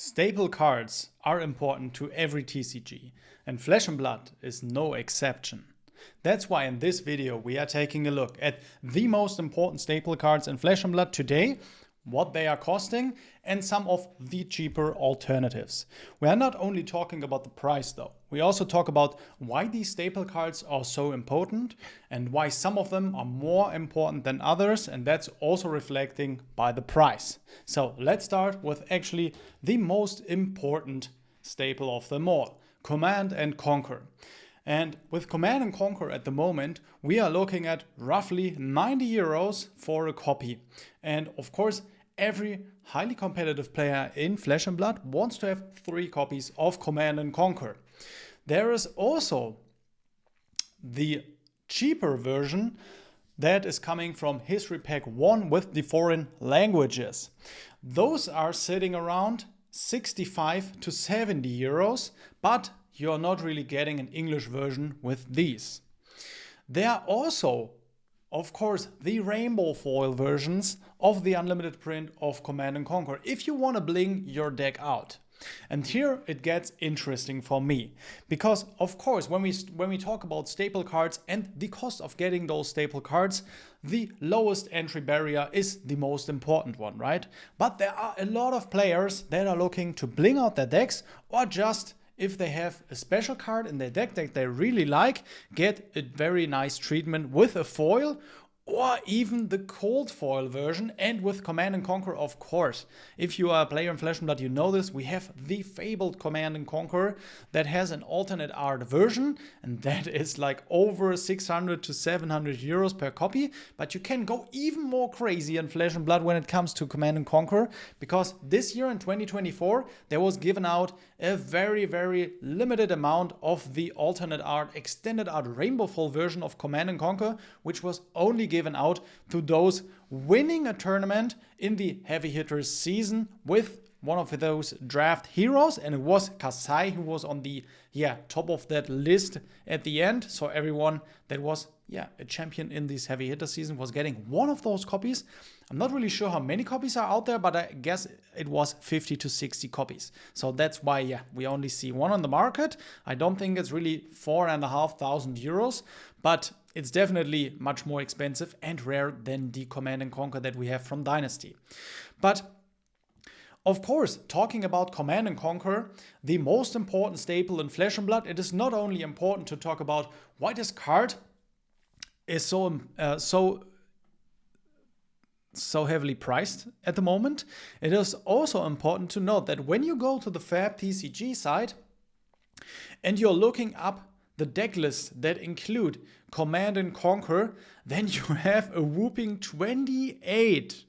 Staple cards are important to every TCG, and Flesh and Blood is no exception. That's why in this video we are taking a look at the most important staple cards in Flesh and Blood today, what they are costing, and some of the cheaper alternatives. We are not only talking about the price though, we also talk about why these staple cards are so important and why some of them are more important than others, and that's also reflecting by the price. So let's start with actually the most important staple of them all, Command and Conquer. And with Command and Conquer at the moment, we are looking at roughly 90 euros for a copy. And of course, every highly competitive player in Flesh and Blood wants to have 3 copies of Command and Conquer. There is also the cheaper version that is coming from History Pack 1 with the foreign languages. Those are sitting around 65 to 70 euros, but you're not really getting an English version with these. There are also, of course, the rainbow foil versions of the unlimited print of Command and Conquer if you want to bling your deck out. And here it gets interesting for me, because of course when we talk about staple cards and the cost of getting those staple cards, the lowest entry barrier is the most important one, right? But there are a lot of players that are looking to bling out their decks, or just if they have a special card in their deck that they really like, get a very nice treatment with a foil, or even the cold foil version, and with Command and Conquer, of course. If you are a player in Flesh and Blood, you know this. We have the Fabled Command and Conquer that has an alternate art version, and that is like over 600 to 700 euros per copy. But you can go even more crazy in Flesh and Blood when it comes to Command and Conquer, because this year in 2024, there was given out a very, very limited amount of the alternate art, extended art rainbow foil version of Command and Conquer, which was only given out to those winning a tournament in the Heavy Hitters season with one of those draft heroes, and it was Kasai who was on the top of that list at the end. So everyone that was a champion in this Heavy Hitter season was getting one of those copies. I'm not really sure how many copies are out there, but I guess it was 50 to 60 copies. So that's why we only see one on the market. I don't think it's really 4,500 euros, but it's definitely much more expensive and rare than the Command and Conquer that we have from Dynasty. But of course, talking about Command and Conquer, the most important staple in Flesh and Blood, it is not only important to talk about why this card is so heavily priced at the moment. It is also important to note that when you go to the Fab TCG site and you're looking up the deck lists that include Command and Conquer, then you have a whooping 28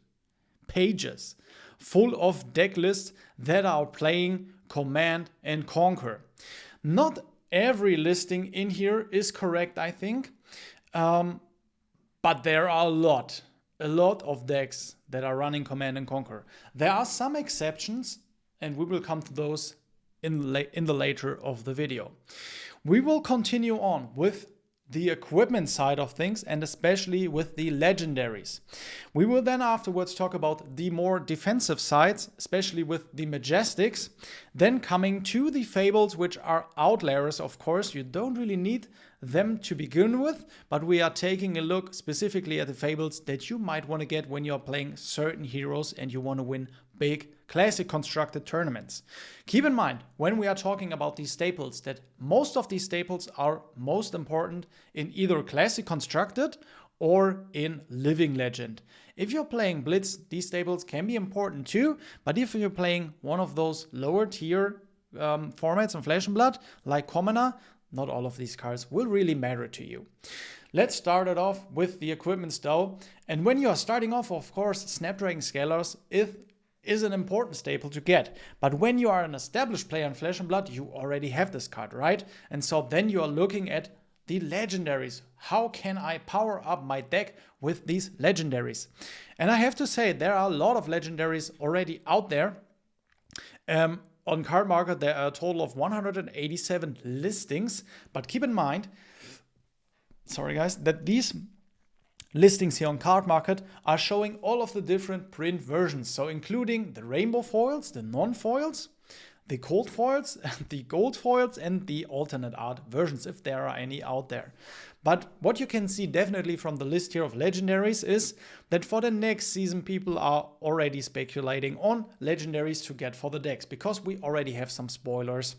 pages full of deck lists that are playing Command and Conquer. Not every listing in here is correct, I think, but there are a lot of decks that are running Command and Conquer. There are some exceptions, and we will come to those in the later of the video. We will continue on with the equipment side of things, and especially with the legendaries. We will then afterwards talk about the more defensive sides, especially with the Majestics. Then coming to the Fables, which are outliers, of course. You don't really need them to begin with, but we are taking a look specifically at the Fables that you might want to get when you're playing certain heroes and you want to win big classic constructed tournaments. Keep in mind, when we are talking about these staples, that most of these staples are most important in either classic constructed or in living legend. If you're playing Blitz, these staples can be important too, but if you're playing one of those lower tier formats in Flesh and Blood, like Commoner, not all of these cards will really matter to you. Let's start it off with the equipment though. And when you're starting off, of course, Snapdragon Scalars is an important staple to get. But when you are an established player in Flesh and Blood, you already have this card, right? And so then you are looking at the legendaries. How can I power up my deck with these legendaries? And I have to say, there are a lot of legendaries already out there. On Card Market, there are a total of 187 listings. But keep in mind, sorry guys, that these listings here on Card Market are showing all of the different print versions, so including the rainbow foils, the non-foils, the cold foils, the gold foils, and the alternate art versions, if there are any out there. But what you can see definitely from the list here of legendaries is that for the next season people are already speculating on legendaries to get for the decks, because we already have some spoilers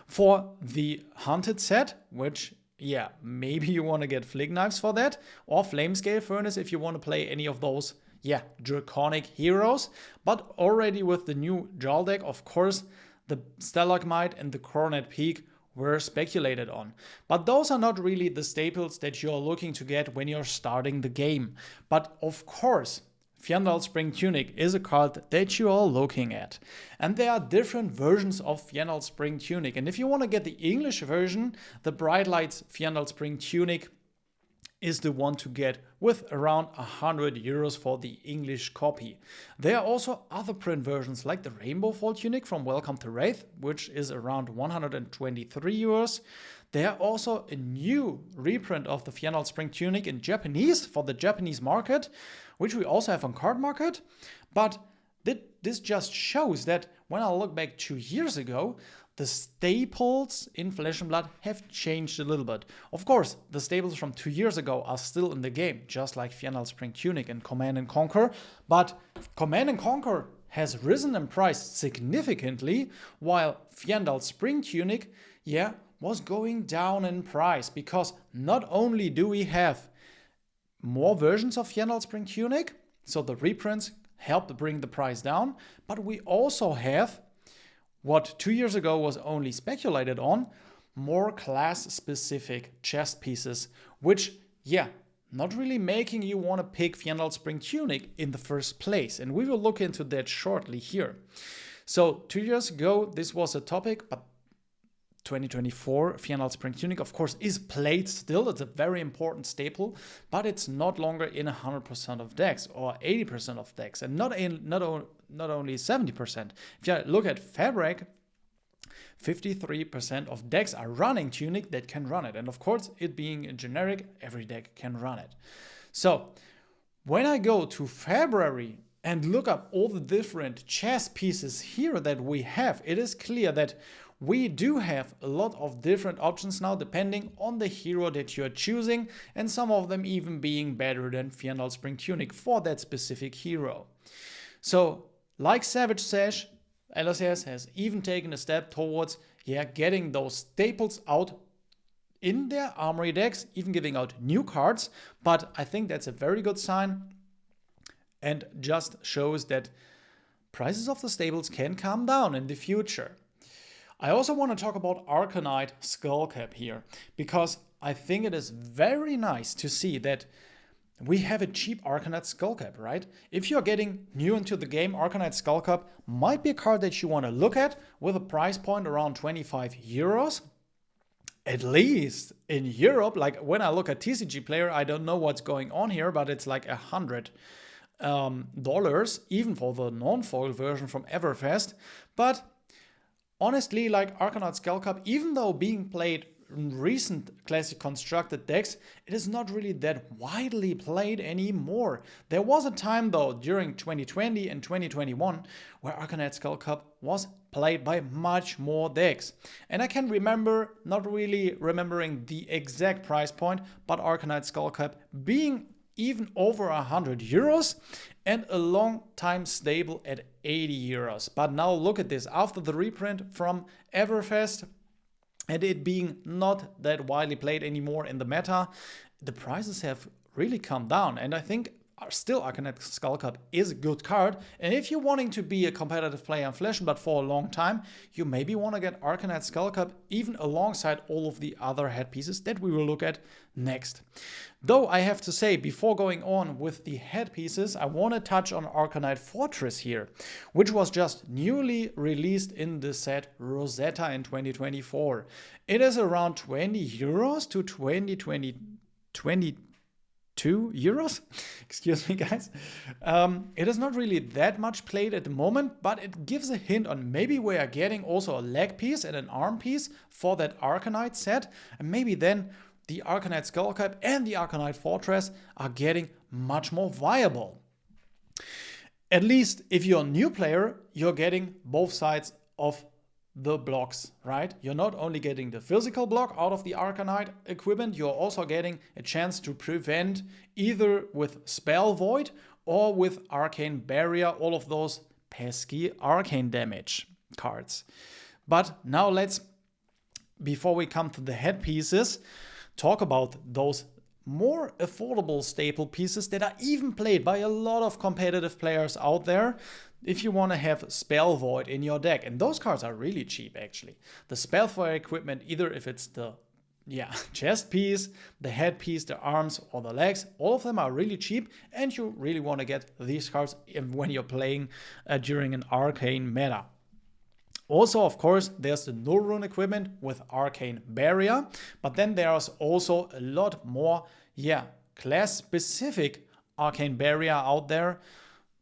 for the Hunted set, which, yeah, maybe you want to get Flick Knives for that, or Flamescale Furnace if you want to play any of those, yeah, draconic heroes. But already with the new Jarl deck, of course, the Stalagmite and the Coronet Peak were speculated on. But those are not really the staples that you're looking to get when you're starting the game. But of course, Fjandal Spring Tunic is a card that you are looking at. And there are different versions of Fjandal Spring Tunic. And if you want to get the English version, the Bright Lights Fjandal Spring Tunic is the one to get, with around 100 euros for the English copy. There are also other print versions like the Rainbow Fall Tunic from Welcome to Wraith, which is around 123 euros. There are also a new reprint of the Fjandal Spring Tunic in Japanese for the Japanese market, which we also have on Card Market. But this just shows that when I look back 2 years ago, the staples in Flesh and Blood have changed a little bit. Of course, the staples from 2 years ago are still in the game, just like Fjandal Spring Tunic and Command and Conquer. But Command and Conquer has risen in price significantly, while Fjandal Spring Tunic, yeah, was going down in price, because not only do we have more versions of Fjandal Spring Tunic, so the reprints helped bring the price down, but we also have what 2 years ago was only speculated on, more class-specific chest pieces, which, yeah, not really making you want to pick Fjandal Spring Tunic in the first place. And we will look into that shortly here. So 2 years ago, this was a topic, but 2024 Fjandal Spring Tunic, of course, is played still. It's a very important staple, but it's not longer in 100% of decks or 80% of decks, and not only 70%. If you look at Fabric, 53% of decks are running Tunic that can run it. And of course, it being a generic, every deck can run it. So when I go to February and look up all the different chess pieces here that we have, it is clear that we do have a lot of different options now, depending on the hero that you're choosing, and some of them even being better than Fjandal Spring Tunic for that specific hero. So, like Savage Sash, LSS has even taken a step towards, yeah, getting those staples out in their armory decks, even giving out new cards. But I think that's a very good sign, and just shows that prices of the staples can come down in the future. I also want to talk about Arcanite Skullcap here, because I think it is very nice to see that we have a cheap Arcanite Skullcap, right? If you're getting new into the game, Arcanite Skullcap might be a card that you want to look at, with a price point around 25 euros. At least in Europe, like when I look at TCG Player, I don't know what's going on here, but it's like $100 even for the non-foil version from Everfest. But honestly, like Arcanite Skullcap, even though being played in recent classic constructed decks, it is not really that widely played anymore. There was a time though, during 2020 and 2021, where Arcanite Skullcap was played by much more decks. And I can remember, not really remembering the exact price point, but Arcanite Skullcap being even over 100 euros and a long time stable at 80 euros. But now look at this, after the reprint from Everfest and it being not that widely played anymore in the meta, the prices have really come down. And I think still Arcanite Skullcap is a good card. And if you're wanting to be a competitive player in Flesh and Blood for a long time, you maybe want to get Arcanite Skullcap even alongside all of the other headpieces that we will look at next. Though I have to say, before going on with the headpieces, I want to touch on Arcanite Fortress here, which was just newly released in the set Rosetta in 2024. It is around 20 euros to 22 euros. Excuse me, guys. It is not really that much played at the moment, but it gives a hint on maybe we are getting also a leg piece and an arm piece for that Arcanite set, and maybe then the Arcanite Skullcap and the Arcanite Fortress are getting much more viable. At least if you're a new player, you're getting both sides of the blocks, right? You're not only getting the physical block out of the Arcanite equipment, you're also getting a chance to prevent either with Spell Void or with Arcane Barrier, all of those pesky arcane damage cards. But now let's, before we come to the headpieces, talk about those more affordable staple pieces that are even played by a lot of competitive players out there if you want to have Spell Void in your deck. And those cards are really cheap, actually. The Spell Void equipment, either if it's the chest piece, the headpiece, the arms, or the legs, all of them are really cheap, and you really want to get these cards when you're playing during an arcane meta. Also, of course, there's the Null Rune equipment with Arcane Barrier, but then there's also a lot more, class-specific Arcane Barrier out there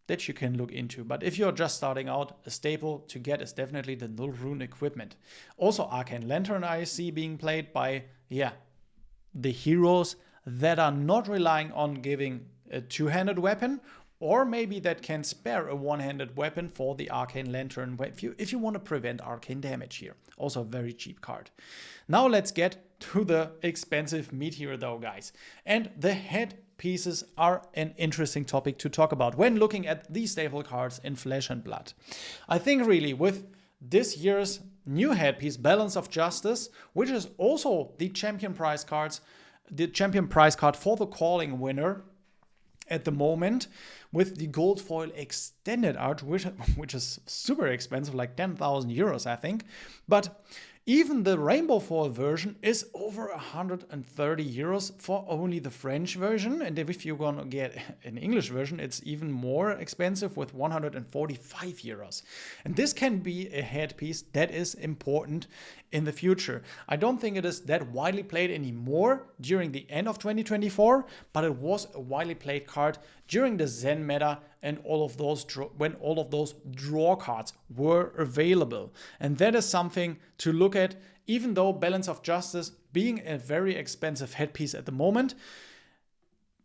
that you can look into. But if you're just starting out, a staple to get is definitely the Null Rune equipment. Also, Arcane Lantern I see being played by, the heroes that are not relying on giving a two-handed weapon, or maybe that can spare a one-handed weapon for the Arcane Lantern if you want to prevent arcane damage here. Also a very cheap card. Now let's get to the expensive meat here though, guys. And the head pieces are an interesting topic to talk about when looking at these staple cards in Flesh and Blood. I think really with this year's new headpiece, Balance of Justice, which is also the champion prize card for the Calling winner at the moment, with the gold foil extended art, which is super expensive, like 10,000 euros, I think. But even the rainbow foil version is over 130 euros for only the French version. And if you're gonna get an English version, it's even more expensive with 145 euros. And this can be a headpiece that is important in the future. I don't think it is that widely played anymore during the end of 2024, but it was a widely played card during the Zen meta and when all of those draw cards were available. And that is something to look at, even though Balance of Justice being a very expensive headpiece at the moment.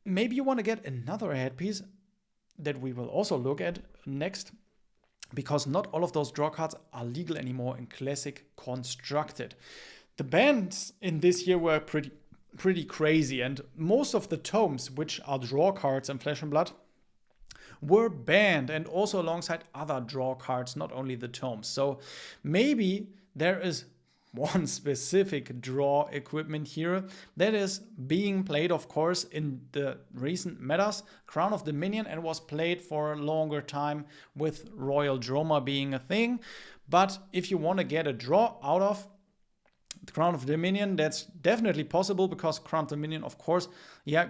Maybe you want to get another headpiece that we will also look at next, because not all of those draw cards are legal anymore in Classic Constructed. The bans in this year were pretty crazy, and most of the tomes, which are draw cards in Flesh and Blood, were banned, and also alongside other draw cards, not only the tomes. So maybe there is one specific draw equipment here that is being played, of course, in the recent metas, Crown of Dominion, and was played for a longer time with Royal Droma being a thing. But if you want to get a draw out of the Crown of Dominion, that's definitely possible, because Crown of Dominion, of course,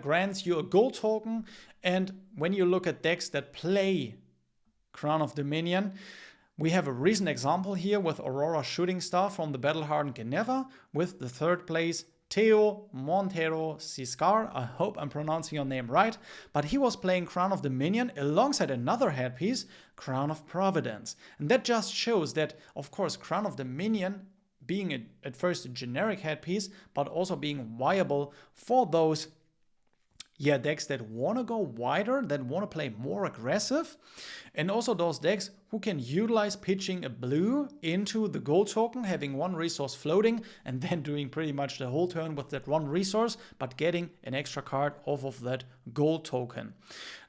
grants you a gold token. And when you look at decks that play Crown of Dominion, we have a recent example here with Aurora Shooting Star from the Battle-Hardened Geneva, with the third place Teo Montero Ciscar. I hope I'm pronouncing your name right. But he was playing Crown of Dominion alongside another headpiece, Crown of Providence. And that just shows that, of course, Crown of Dominion being at first a generic headpiece, but also being viable for those decks that want to go wider, that want to play more aggressive, and also those decks who can utilize pitching a blue into the gold token, having one resource floating, and then doing pretty much the whole turn with that one resource, but getting an extra card off of that gold token.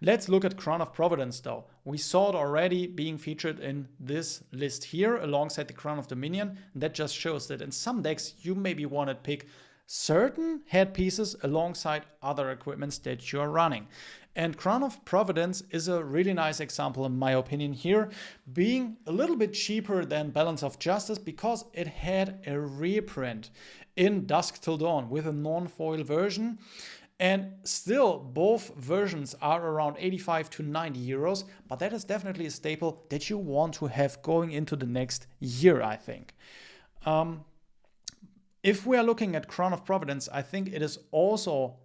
Let's look at Crown of Providence though. We saw it already being featured in this list here alongside the Crown of Dominion. And that just shows that in some decks you maybe want to pick certain headpieces alongside other equipments that you're running. And Crown of Providence is a really nice example, in my opinion, here, being a little bit cheaper than Balance of Justice, because it had a reprint in Dusk Till Dawn with a non-foil version. And still, both versions are around 85 to 90 euros, but that is definitely a staple that you want to have going into the next year, I think. If we are looking at Crown of Providence, I think it is also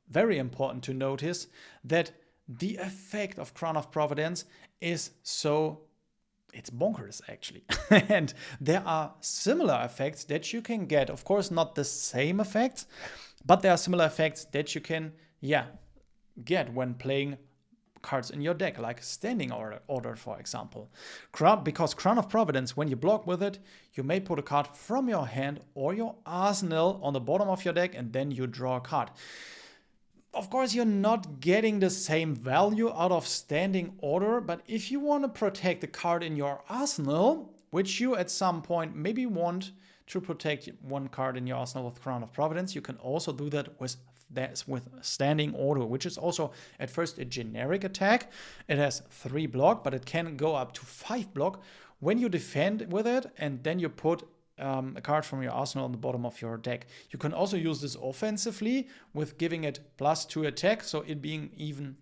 very important to notice that the effect of Crown of Providence is so it's bonkers actually. And there are similar effects that you can get. Of course, not the same effects, but there are similar effects that you can, get when playing cards in your deck, like Standing Order, for example. Because Crown of Providence, when you block with it, you may put a card from your hand or your arsenal on the bottom of your deck, and then you draw a card. Of course, you're not getting the same value out of Standing Order, but if you want to protect the card in your arsenal, which you at some point maybe want to protect one card in your arsenal with Crown of Providence, you can also do that with Standing Order, which is also at first a generic attack. It has 3 block, but it can go up to 5 block when you defend with it, and then you put a card from your arsenal on the bottom of your deck. You can also use this offensively with giving it +2 attack, so it being even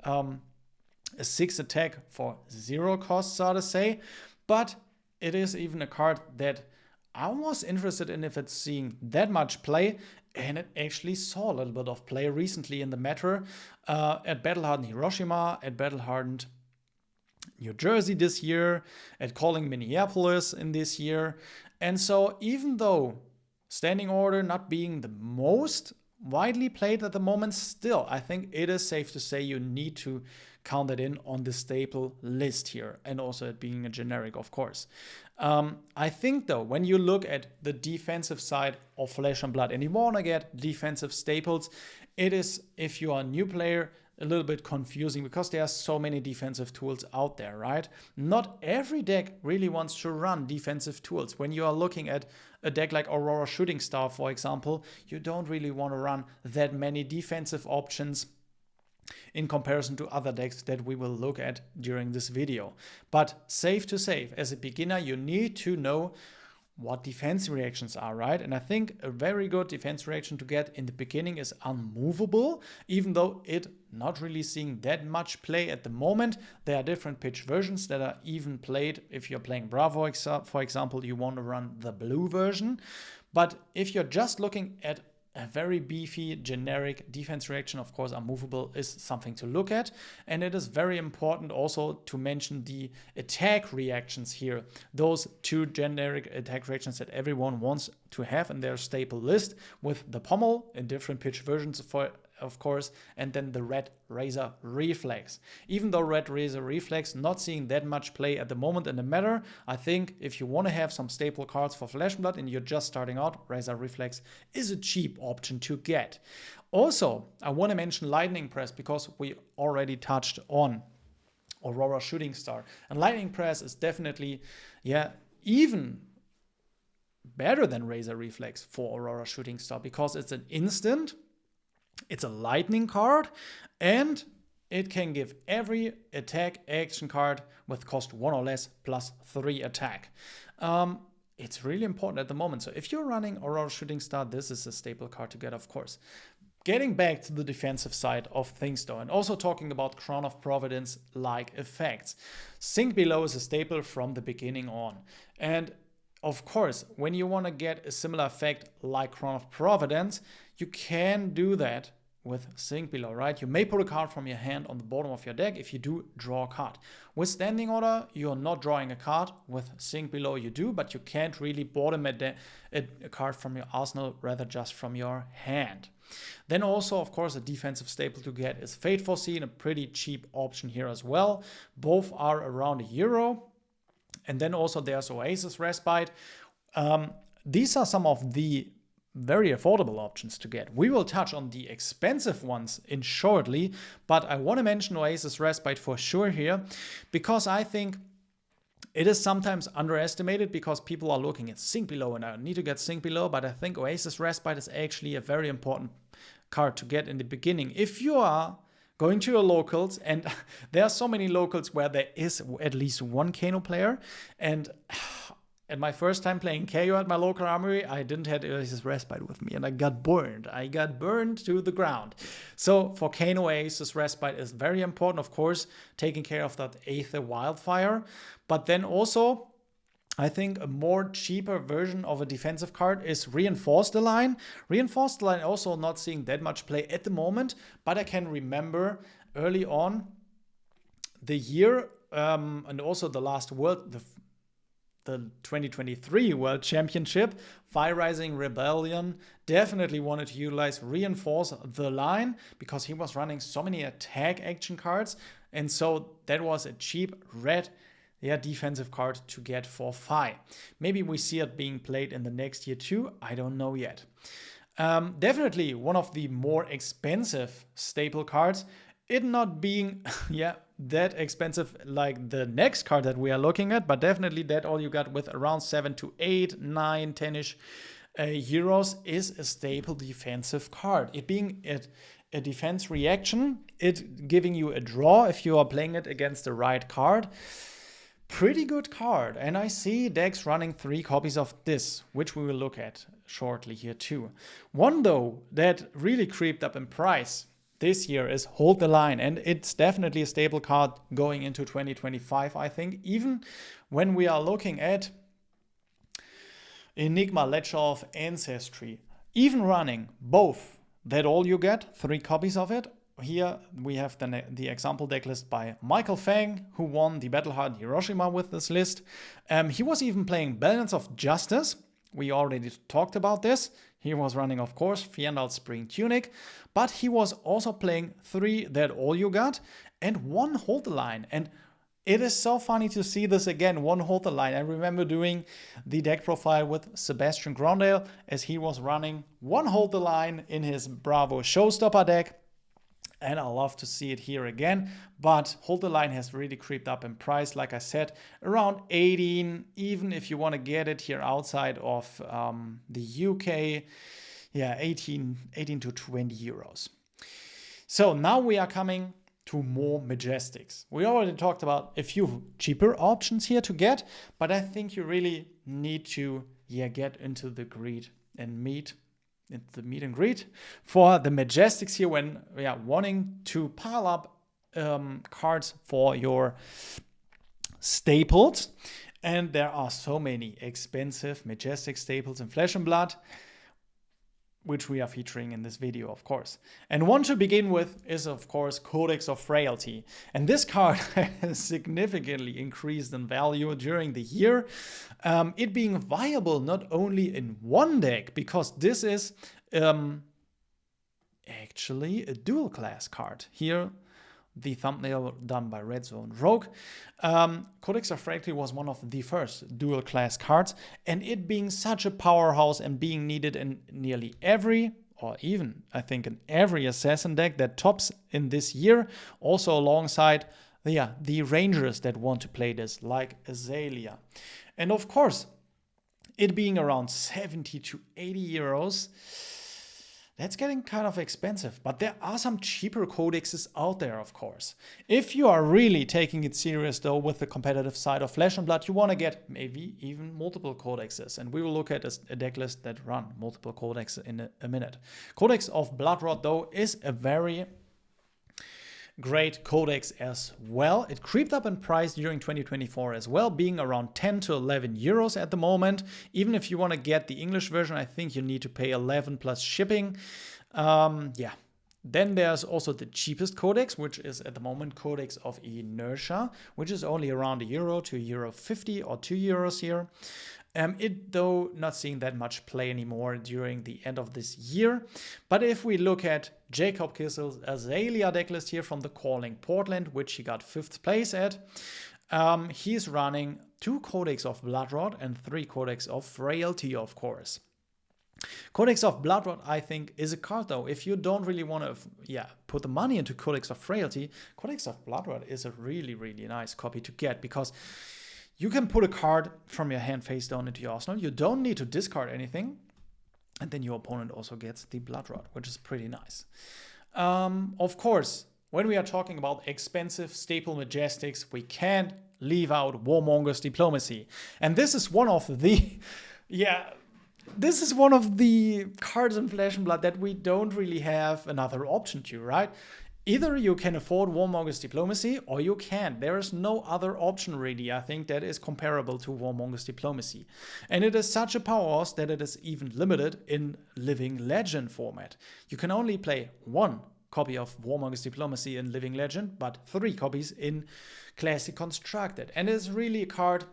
a 6 attack for 0 cost, so to say. But it is even a card that I was interested in if it's seeing that much play, and it actually saw a little bit of play recently in the meta at Battle-Hardened Hiroshima, at Battle-Hardened New Jersey this year, at Calling Minneapolis in this year. And so even though Standing Order not being the most widely played at the moment, still I think it is safe to say you need to count it in on the staple list here, and also it being a generic, of course. I think though, when you look at the defensive side of Flesh and Blood and you want to get defensive staples, it is, if you are a new player, a little bit confusing because there are so many defensive tools out there, right? Not every deck really wants to run defensive tools. When you are looking at a deck like Aurora Shooting Star, for example, you don't really want to run that many defensive options in comparison to other decks that we will look at during this video. But safe to say, as a beginner, you need to know what defense reactions are, right? And I think a very good defense reaction to get in the beginning is Unmovable, even though it not really seeing that much play at the moment. There are different pitch versions that are even played. If you're playing Bravo, for example, you want to run the blue version. But if you're just looking at a very beefy, generic defense reaction, of course, Unmovable is something to look at. And it is very important also to mention the attack reactions here. Those 2 generic attack reactions that everyone wants to have in their staple list, with the Pommel in different pitch versions, of course, and then the Red Razor Reflex. Even though Red Razor Reflex not seeing that much play at the moment in the meta, I think if you want to have some staple cards for Flesh and Blood and you're just starting out, Razor Reflex is a cheap option to get. Also, I want to mention Lightning Press because we already touched on Aurora Shooting Star. And Lightning Press is definitely, even better than Razor Reflex for Aurora Shooting Star because it's an instant. It's a lightning card, and it can give every attack action card with cost 1 or less +3 attack. It's really important at the moment. So if you're running Aurora Shooting Star, this is a staple card to get, of course. Getting back to the defensive side of things though, and also talking about Crown of Providence-like effects. Sink Below is a staple from the beginning on. And of course, when you want to get a similar effect like Crown of Providence, you can do that with Sink Below, right? You may put a card from your hand on the bottom of your deck. If you do, draw a card. With Standing Order, you're not drawing a card. With Sink Below, you do, but you can't really bottom a card from your arsenal, rather just from your hand. Then also, of course, a defensive staple to get is Fate Foreseen, a pretty cheap option here as well. Both are around €1. And then also there's Oasis Respite. These are some of the very affordable options to get. We will touch on the expensive ones in shortly, but I want to mention Oasis Respite for sure here, because I think it is sometimes underestimated because people are looking at Sink Below and I need to get Sink Below, but I think Oasis Respite is actually a very important card to get in the beginning. If you are going to your locals, and there are so many locals where there is at least one Kano player, and at my first time playing KO at my local armory, I didn't have Oasis Respite with me, and I got burned. I got burned to the ground. So for Kano, Oasis Respite is very important, of course, taking care of that Aether Wildfire. But then also, I think a more cheaper version of a defensive card is Reinforce the Line. Reinforce the Line also not seeing that much play at the moment, but I can remember early on the year and also the last the 2023 World Championship, Fire Rising Rebellion definitely wanted to reinforce the line because he was running so many attack action cards. And so that was a cheap red defensive card to get for Fi. Maybe we see it being played in the next year too. I don't know yet. Definitely one of the more expensive staple cards. It not being that expensive like the next card that we are looking at, but definitely that all you got with around 7 to 8, 9, 10-ish euros is a staple defensive card. It being a defense reaction, it giving you a draw if you are playing it against the right card. Pretty good card, and I see decks running 3 copies of this, which we will look at shortly here too. One though that really creeped up in price this year is Hold the Line, and it's definitely a staple card going into 2025, I think. Even when we are looking at Enigma, Ledger of Ancestry, even running both, that all you get, 3 copies of it. Here we have the example deck list by Michael Fang, who won the Battle-Hardened Hiroshima with this list. He was even playing Balance of Justice. We already talked about this. He was running, of course, Fiendal Spring Tunic, but he was also playing 3 That All You Got and 1 Hold the Line. And it is so funny to see this again, 1 Hold the Line. I remember doing the deck profile with Sebastian Grondale as he was running 1 Hold the Line in his Bravo Showstopper deck. And I love to see it here again, but Hold the Line has really creeped up in price. Like I said, around 18, even if you want to get it here outside of the UK, 18 to 20 euros. So now we are coming to more Majestics. We already talked about a few cheaper options here to get, but I think you really need to get into the greed and meet and greet for the Majestics here when we are wanting to pile up cards for your staples. And there are so many expensive Majestic staples in Flesh and Blood, which we are featuring in this video, of course. And one to begin with is, of course, Codex of Frailty. And this card has significantly increased in value during the year. It being viable not only in one deck, because this is actually a dual class card. Here, the thumbnail done by Red Zone Rogue. Codex of Frailty was one of the first dual class cards, and it being such a powerhouse and being needed in nearly every, or even I think in every assassin deck that tops in this year, also alongside the rangers that want to play this, like Azalea. And of course, it being around 70 to 80 euros, that's getting kind of expensive, but there are some cheaper codexes out there, of course. If you are really taking it serious, though, with the competitive side of Flesh and Blood, you want to get maybe even multiple codexes. And we will look at a deck list that run multiple codexes in a minute. Codex of Bloodrot, though, is a very great codex as well. It creeped up in price during 2024 as well, being around 10 to 11 euros at the moment. Even if you want to get the English version, I think you need to pay 11 plus shipping. Then there's also the cheapest codex, which is at the moment Codex of Inertia, which is only around €1 to €1.50 or €2 here. It, though, not seeing that much play anymore during the end of this year. But if we look at Jacob Kissel's Azalea decklist here from the Calling Portland, which he got 5th place at, he's running 2 Codex of Bloodrot and 3 Codex of Frailty, of course. Codex of Bloodrot, I think, is a card, though. If you don't really want to put the money into Codex of Frailty, Codex of Bloodrot is a really, really nice copy to get, because you can put a card from your hand face down into your arsenal. You don't need to discard anything. And then your opponent also gets the Bloodrot, which is pretty nice. Of course, when we are talking about expensive staple Majestics, we can't leave out Warmonger's Diplomacy. And this is one of the... this is one of the cards in Flesh and Blood that we don't really have another option to, right? Either you can afford Warmonger's Diplomacy or you can't. There is no other option really, I think, that is comparable to Warmonger's Diplomacy. And it is such a powerhouse that it is even limited in Living Legend format. You can only play 1 copy of Warmonger's Diplomacy in Living Legend, but 3 copies in Classic Constructed. And it's really a card,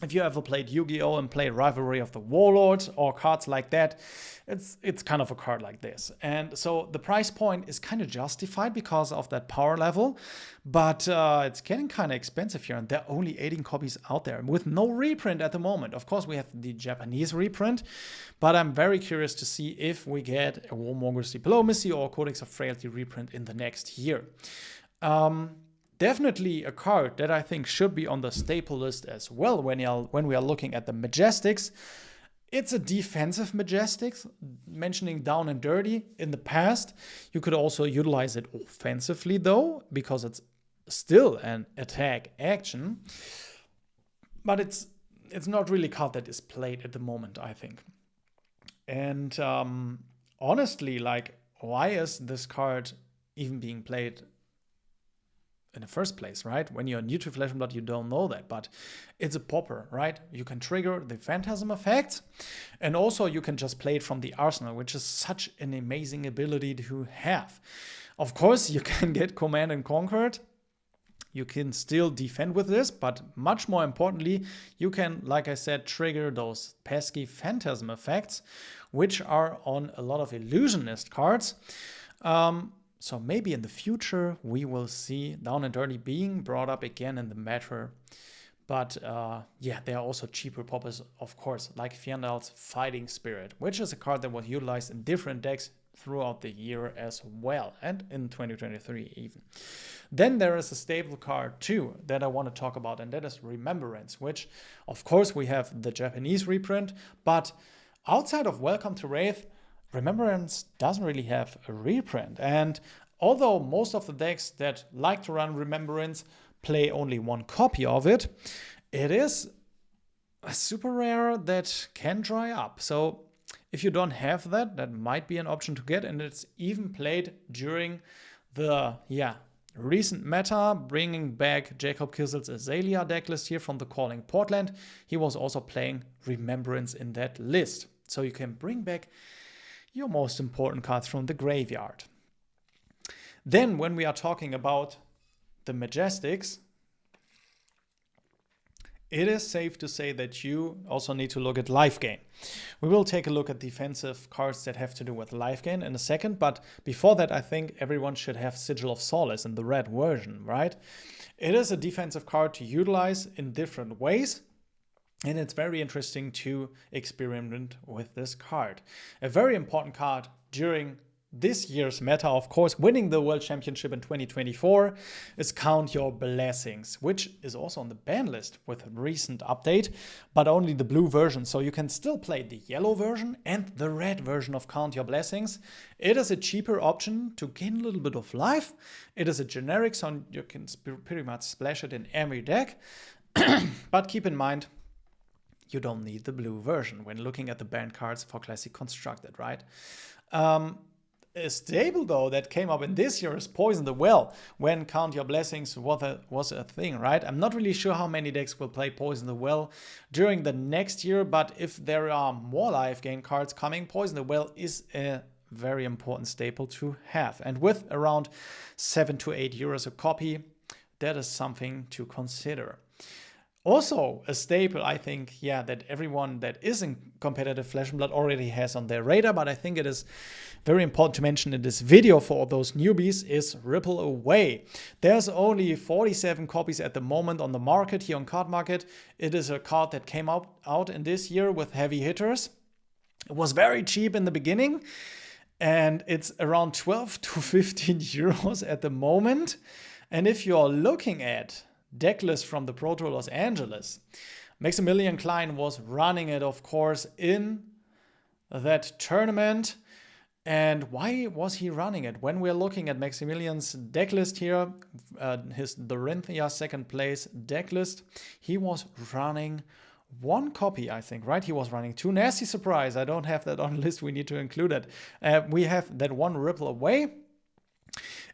if you ever played Yu-Gi-Oh! And played Rivalry of the Warlords or cards like that, it's kind of a card like this. And so the price point is kind of justified because of that power level, but it's getting kind of expensive here, and there are only 18 copies out there with no reprint at the moment. Of course, we have the Japanese reprint, but I'm very curious to see if we get a Warmonger's Diplomacy or Codex of Frailty reprint in the next year. Definitely a card that I think should be on the staple list as well when we are looking at the Majestics. It's a defensive Majestic, mentioning Down and Dirty in the past. You could also utilize it offensively though, because it's still an attack action. But it's not really a card that is played at the moment, I think. And honestly, like, why is this card even being played in the first place, right? When you're new to Flesh and Blood, you don't know that, but it's a popper, right? You can trigger the Phantasm effect, and also you can just play it from the arsenal, which is such an amazing ability to have. Of course, you can get Command and Conquered. You can still defend with this, but much more importantly, you can, like I said, trigger those pesky Phantasm effects, which are on a lot of Illusionist cards. So maybe in the future we will see Down and Dirty being brought up again in the meta. But yeah, there are also cheaper poppers, of course, like Fiandal's Fighting Spirit, which is a card that was utilized in different decks throughout the year as well, and in 2023 even. Then there is a staple card too that I want to talk about, and that is Remembrance, which of course we have the Japanese reprint, but outside of Welcome to Wraith, Remembrance doesn't really have a reprint. And although most of the decks that like to run Remembrance play only 1 copy of it, it is a super rare that can dry up. So if you don't have that, that might be an option to get. And it's even played during the recent meta, bringing back Jacob Kissel's Azalea decklist here from the Calling Portland. He was also playing Remembrance in that list. So you can bring back your most important cards from the graveyard. Then when we are talking about the Majestics, it is safe to say that you also need to look at life gain. We will take a look at defensive cards that have to do with life gain in a second, but before that I think everyone should have Sigil of Solace in the red version, right? It is a defensive card to utilize in different ways, and it's very interesting to experiment with this card. A very important card during this year's meta, of course, winning the World Championship in 2024, is Count Your Blessings, which is also on the ban list with a recent update, but only the blue version. So you can still play the yellow version and the red version of Count Your Blessings. It is a cheaper option to gain a little bit of life. It is a generic, so you can pretty much splash it in every deck. But keep in mind, you don't need the blue version when looking at the banned cards for Classic Constructed, right? A staple, though, that came up in this year is Poison the Well, when Count Your Blessings was a thing, right? I'm not really sure how many decks will play Poison the Well during the next year, but if there are more life gain cards coming, Poison the Well is a very important staple to have. And with around 7 to 8 euros a copy, that is something to consider. Also a staple, I think, that everyone that is in competitive Flesh and Blood already has on their radar, but I think it is very important to mention in this video for all those newbies, is Ripple Away. There's only 47 copies at the moment on the market here on Card Market. It is a card that came out in this year with heavy hitters. It was very cheap in the beginning, and it's around 12 to 15 euros at the moment. And if you're looking at decklist from the Pro Tour Los Angeles, Maximilian Klein was running it, of course, in that tournament. And why was he running it? When we're looking at Maximilian's decklist here, his Dorinthia second place decklist, he was running 1 copy, I think, right? He was running 2. Nasty surprise. I don't have that on the list. We need to include it. We have that 1 Ripple Away.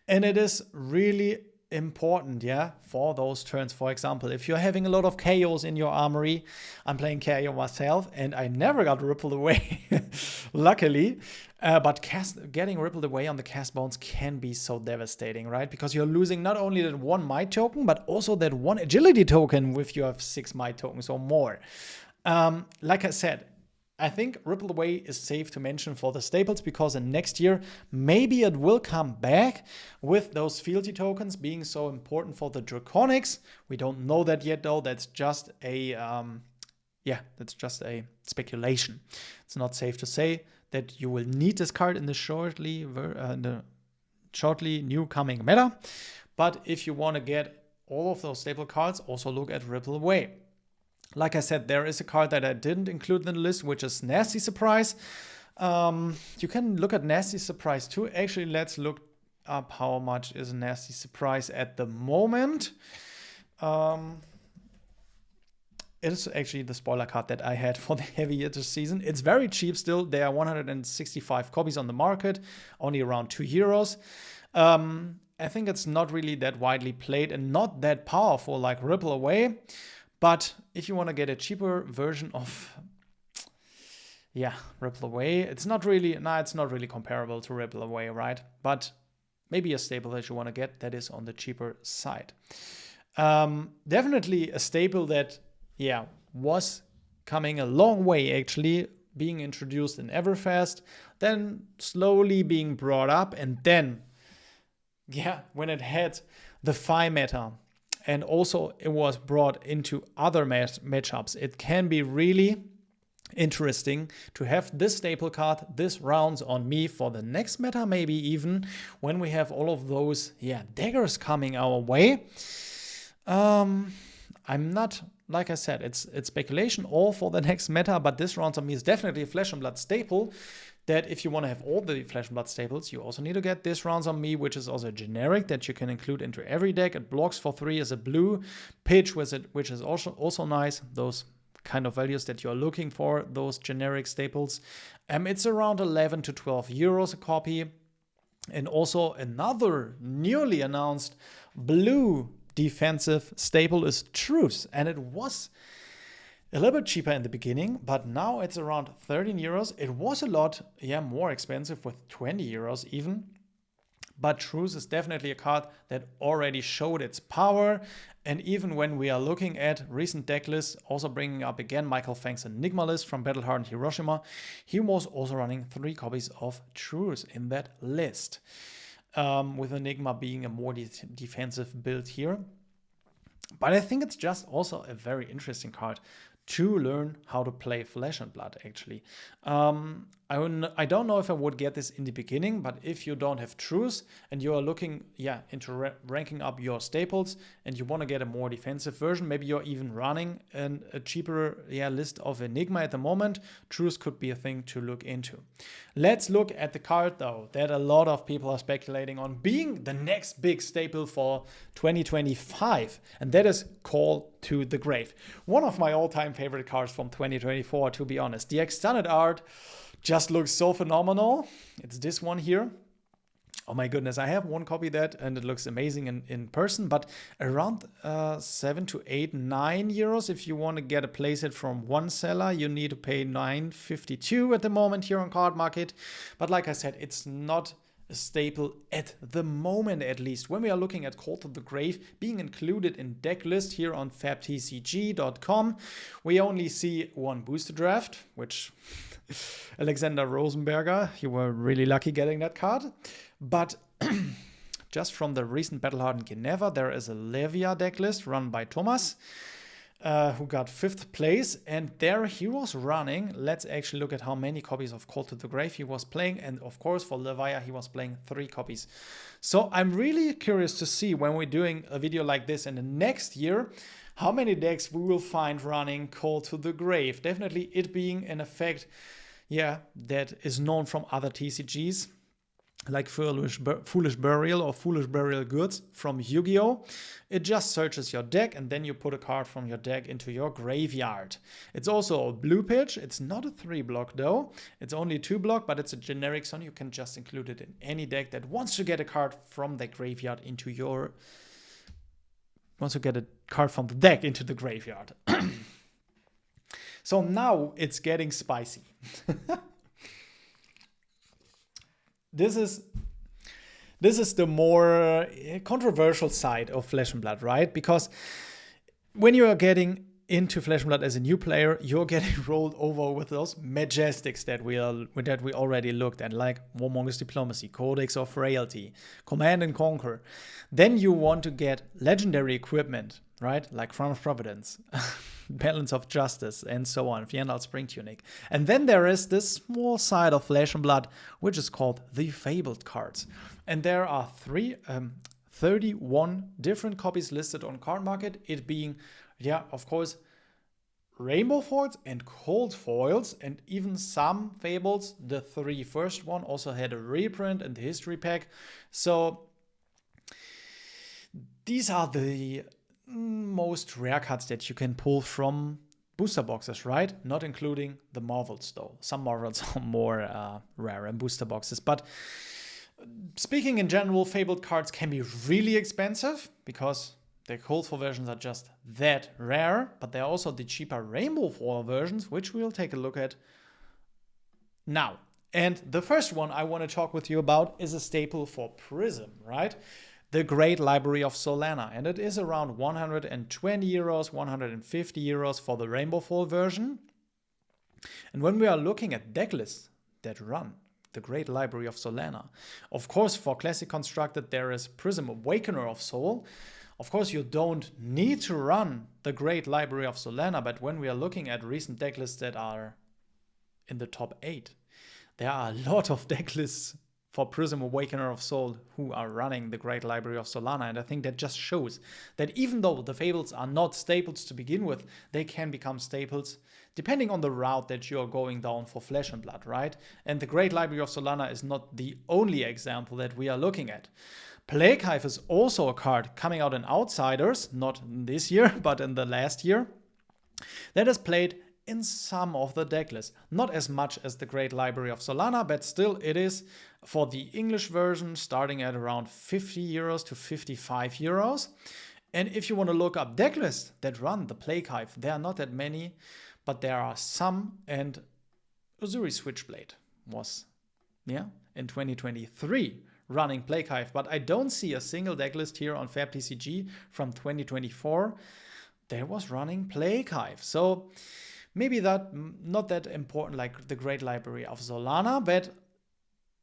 And it is really important, yeah, for those turns. For example, if you're having a lot of KOs in your armory, I'm playing KO myself, and I never got rippled away, luckily. But getting rippled away on the cast bounce can be so devastating, right? Because you're losing not only that one might token, but also that one agility token if you have 6 might tokens or more. Like I said, I think rippled away is safe to mention for the staples, because in next year, maybe it will come back with those fealty tokens being so important for the Draconics. We don't know that yet, though. That's just a, that's just a speculation. It's not safe to say that you will need this card in the shortly new coming meta. But if you want to get all of those staple cards, also look at ripple away. Like I said, there is a card that I didn't include in the list, which is Nasty Surprise. You can look at Nasty Surprise too. Actually, let's look up how much is Nasty Surprise at the moment. It is actually the spoiler card that I had for the heavy hitter season. It's very cheap still. There are 165 copies on the market, only around €2. I think it's not really that widely played and not that powerful like Ripple Away. But if you want to get a cheaper version of, Ripple Away, it's not really comparable to Ripple Away, right? But maybe a staple that you want to get that is on the cheaper side. Definitely a staple that, was coming a long way actually, being introduced in Everfast, then slowly being brought up, and then, when it had the Phi meta, and also it was brought into other matchups, it can be really interesting to have this staple card, this rounds on me for the next meta, maybe even when we have all of those daggers coming our way. I'm not, like I said, it's speculation all for the next meta, but this rounds on me is definitely a Flesh and Blood staple. That if you want to have all the Flesh and Blood staples, you also need to get this rounds on me, which is also a generic that you can include into every deck. It blocks for 3 as a blue pitch with it, which is also nice. Those kind of values that you're looking for, those generic staples. It's around 11 to 12 euros a copy. And also another newly announced blue defensive staple is Truce, and it was a little bit cheaper in the beginning, but now it's around 13 euros. It was a lot more expensive with 20 euros even. But Truce is definitely a card that already showed its power. And even when we are looking at recent deck lists, also bringing up again Michael Fang's Enigma list from Battle-Hardened Hiroshima, he was also running 3 copies of Truce in that list. With Enigma being a more defensive build here. But I think it's just also a very interesting card to learn how to play Flesh and Blood, actually. I don't know if I would get this in the beginning, but if you don't have Truce and you are looking into ranking up your staples and you want to get a more defensive version, maybe you're even running a cheaper list of Enigma at the moment, Truce could be a thing to look into. Let's look at the card, though, that a lot of people are speculating on being the next big staple for 2025, and that is Call to the Grave. One of my all-time favorite cards from 2024, to be honest. The extended art just looks so phenomenal. It's this one here. Oh my goodness, I have one copy of that and it looks amazing in person, but around 7 to 8, 9 euros. If you want to get a playset from one seller, you need to pay 9.52 at the moment here on Card Market. But like I said, it's not a staple at the moment, at least. When we are looking at Call to the Grave being included in deck list here on fabtcg.com, we only see one booster draft, which Alexander Rosenberger, you were really lucky getting that card. But just from the recent Battle-Hardened Geneva, there is a Levia deck list run by Thomas, who got 5th place. And there he was running, let's actually look at how many copies of Call to the Grave he was playing. And of course, for Levia, he was playing 3 copies. So I'm really curious to see when we're doing a video like this in the next year, how many decks we will find running Call to the Grave. Definitely it being an effect, that is known from other TCGs, like Foolish Burial or Foolish Burial Goods from Yu-Gi-Oh! It just searches your deck and then you put a card from your deck into your graveyard. It's also a blue pitch. It's not a 3-block though. It's only 2-block, but it's a generic, so you can just include it in any deck that wants to get a card from the graveyard into your want to get a card from the deck into the graveyard. So now it's getting spicy. This is the more controversial side of Flesh and Blood, right? Because when you are getting into Flesh and Blood as a new player, you're getting rolled over with those Majestics that we already looked at, like Warmonger's Diplomacy, Codex of Frailty, Command and Conquer. Then you want to get legendary equipment, right? Like Crown of Providence, Balance of Justice, and so on, Fiendal Spring Tunic. And then there is this small side of Flesh and Blood, which is called the Fabled cards. And there are 31 different copies listed on Card Market, it being, yeah, of course, rainbow foils and cold foils, and even some Fables. The 3 first one also had a reprint and the history pack. So these are the most rare cards that you can pull from booster boxes, right? Not including the Marvels, though. Some Marvels are more rare in booster boxes. But speaking in general, Fabled cards can be really expensive because the cold foil versions are just that rare. But there are also the cheaper rainbow foil versions, which we'll take a look at now. And the first one I want to talk with you about is a staple for Prism, right? The Great Library of Solana, and it is around 120 euros, 150 euros for the rainbow foil version. And when we are looking at decklists that run the Great Library of Solana, of course, for Classic Constructed, there is Prism Awakener of Soul. Of course, you don't need to run the Great Library of Solana, but when we are looking at recent decklists that are in the top 8, there are a lot of decklists for Prism Awakener of Soul who are running the Great Library of Solana. And I think that just shows that even though the Fables are not staples to begin with, they can become staples depending on the route that you're going down for Flesh and Blood, right? And the Great Library of Solana is not the only example that we are looking at. Plague Hive is also a card coming out in Outsiders, not this year, but in the last year, that is played in some of the decklists. Not as much as the Great Library of Solana, but still it is for the English version starting at around 50 euros to 55 euros. And if you want to look up decklists that run the Plague Hive, there are not that many, but there are some, and Uzuri Switchblade was, in 2023 running Plague Hive, but I don't see a single decklist here on FabTCG from 2024 that was running Plague Hive. So maybe that not that important like the Great Library of Solana, but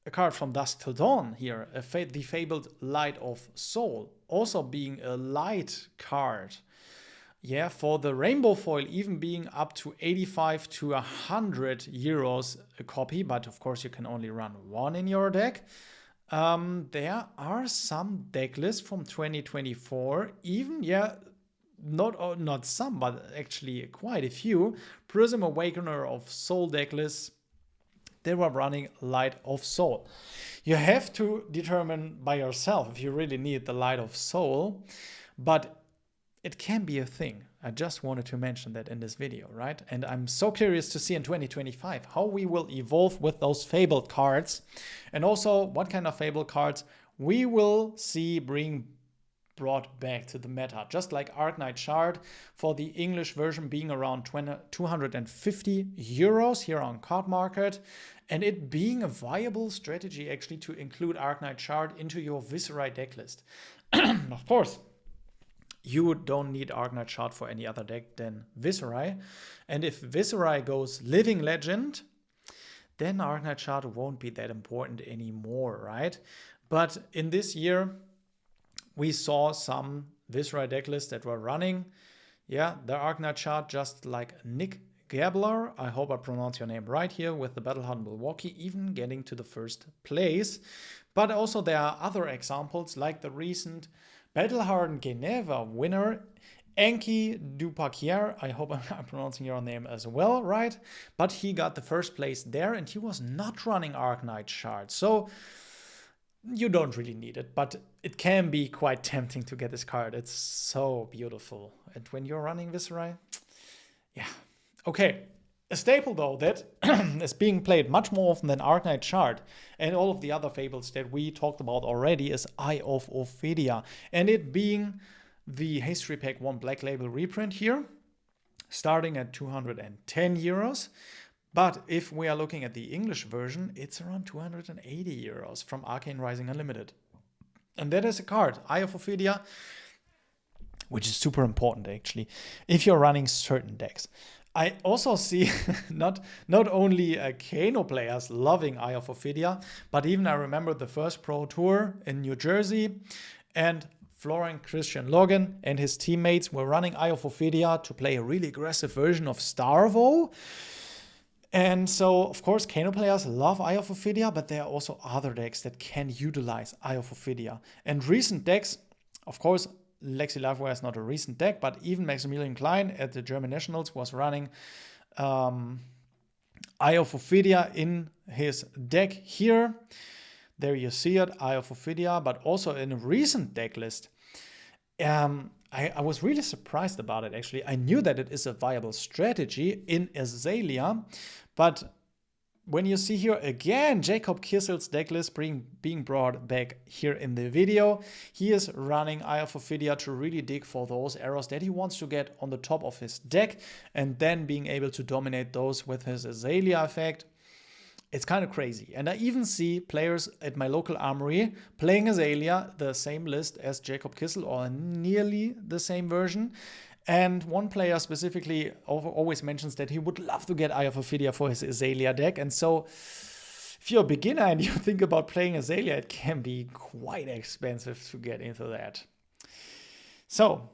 a card from Dusk Till Dawn here, the Fabled Light of Soul, also being a light card. Yeah, for the rainbow foil even being up to 85 to 100 euros a copy, but of course you can only run one in your deck. There are some deck lists from 2024, even, not some, but actually quite a few Prism Awakener of Soul deck lists. They were running Light of Soul. You have to determine by yourself if you really need the Light of Soul, but it can be a thing. I just wanted to mention that in this video, right? And I'm so curious to see in 2025 how we will evolve with those Fabled cards, and also what kind of Fabled cards we will see brought back to the meta, just like Arcane Shard for the English version being around 250 euros here on Card Market, and it being a viable strategy actually to include Arcane Shard into your Viserai decklist. Of course, you don't need Arcane Shard for any other deck than Viserai, and if Viserai goes Living Legend, then Arcane Shard won't be that important anymore, right? But in this year, we saw some Viserai decklists that were running, the Arcane Shard, just like Nick Gabler, I hope I pronounce your name right here, with the Battlehardened Milwaukee even getting to the first place. But also there are other examples, like the recent Battlehardened Geneva winner, Enki Dupaquier, I hope I'm pronouncing your name as well, right? But he got the first place there, and he was not running Arcane Shard. So you don't really need it, but it can be quite tempting to get this card. It's so beautiful. And when you're running Viserai, Okay, a staple though that is being played much more often than Arcane Shard and all of the other Fables that we talked about already is Eye of Ophidia. And it being the History Pack 1 Black Label reprint here, starting at 210 euros. But if we are looking at the English version, it's around 280 euros from Arcane Rising Unlimited. And that is a card, Eye of Ophidia, which is super important actually, if you're running certain decks. I also see not only Kano players loving Eye of Ophidia, but even I remember the first Pro Tour in New Jersey, and Florian Christian Logan and his teammates were running Eye of Ophidia to play a really aggressive version of Starvo. And so, of course, Kano players love Eye of Ophidia, but there are also other decks that can utilize Eye of Ophidia. And recent decks, of course, Lexi Livewire is not a recent deck, but even Maximilian Klein at the German Nationals was running Eye of Ophidia in his deck here. There you see it, Eye of Ophidia, but also in a recent deck list. I was really surprised about it, actually. I knew that it is a viable strategy in Azalea, but when you see here again Jacob Kissel's decklist being brought back here in the video, he is running Eye of Ophidia to really dig for those arrows that he wants to get on the top of his deck and then being able to dominate those with his Azalea effect. It's kind of crazy. And I even see players at my local armory playing Azalea, the same list as Jacob Kissel, or nearly the same version. And one player specifically always mentions that he would love to get Eye of Ophidia for his Azalea deck. And so if you're a beginner and you think about playing Azalea, it can be quite expensive to get into that. So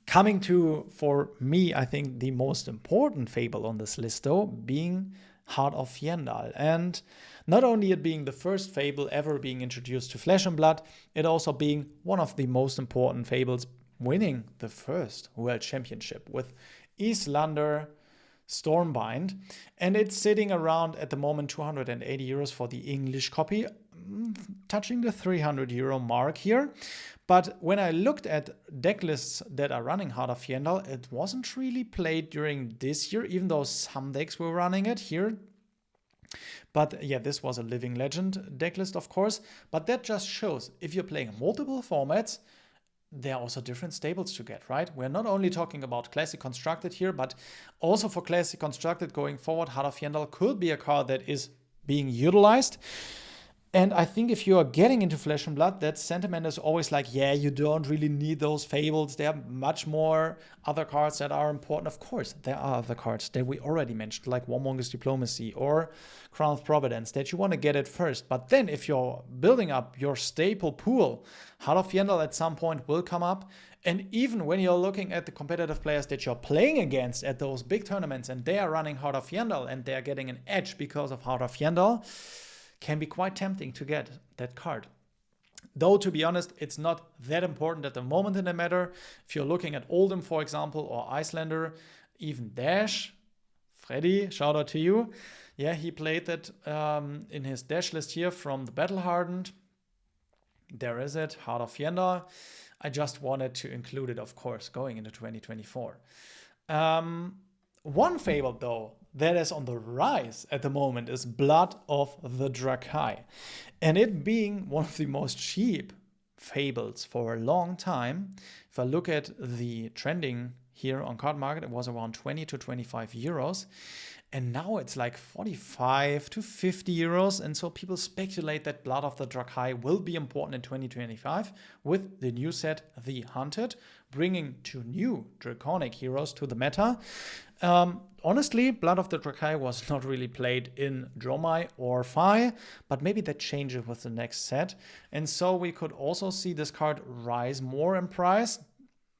coming to, for me, I think the most important Fable on this list, though, being Heart of Yendal. And not only it being the first Fable ever being introduced to Flesh and Blood, it also being one of the most important Fables winning the first World Championship with Islander Stormbind. And it's sitting around at the moment 280 euros for the English copy, touching the 300 euro mark here. But when I looked at deck lists that are running Heart of Yendal, it wasn't really played during this year, even though some decks were running it here. But yeah, this was a Living Legend deck list, of course. But that just shows if you're playing multiple formats, there are also different stables to get, right? We're not only talking about Classic Constructed here, but also for Classic Constructed going forward, Heart of Yendal could be a card that is being utilized. And I think if you are getting into Flesh and Blood, that sentiment is always like, yeah, you don't really need those Fables. There are much more other cards that are important. Of course, there are other cards that we already mentioned, like Warmonger's Diplomacy or Crown of Providence, that you want to get it first. But then if you're building up your staple pool, Heart of Yendal at some point will come up. And even when you're looking at the competitive players that you're playing against at those big tournaments and they are running Heart of Yendal and they are getting an edge because of Heart of Yendal, can be quite tempting to get that card. Though, to be honest, it's not that important at the moment in the matter. If you're looking at Oldham, for example, or Icelander, even Dash, Freddy, shout out to you. Yeah, he played that in his Dash list here from the Battle Hardened. There is it, Heart of Yendal. I just wanted to include it, of course, going into 2024. One Fable, though, that is on the rise at the moment is Blood of the Drakai. And it being one of the most cheap Fables for a long time, if I look at the trending here on Card Market, it was around 20 to 25 euros. And now it's like 45 to 50 euros. And so people speculate that Blood of the Drakai will be important in 2025 with the new set, The Hunted, bringing 2 new Draconic heroes to the meta. Honestly, Blood of the Drakai was not really played in Dromai or Fi, but maybe that changes with the next set. And so we could also see this card rise more in price,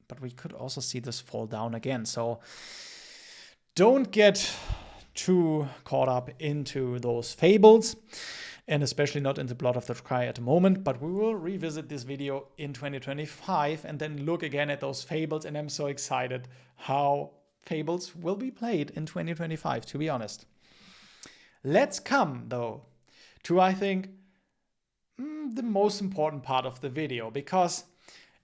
but we could also see this fall down again. So don't get too caught up into those Fables, and especially not into Blood of the Drakai at the moment, but we will revisit this video in 2025 and then look again at those Fables, and I'm so excited how Fables will be played in 2025, to be honest. Let's come, though, to, I think, the most important part of the video, because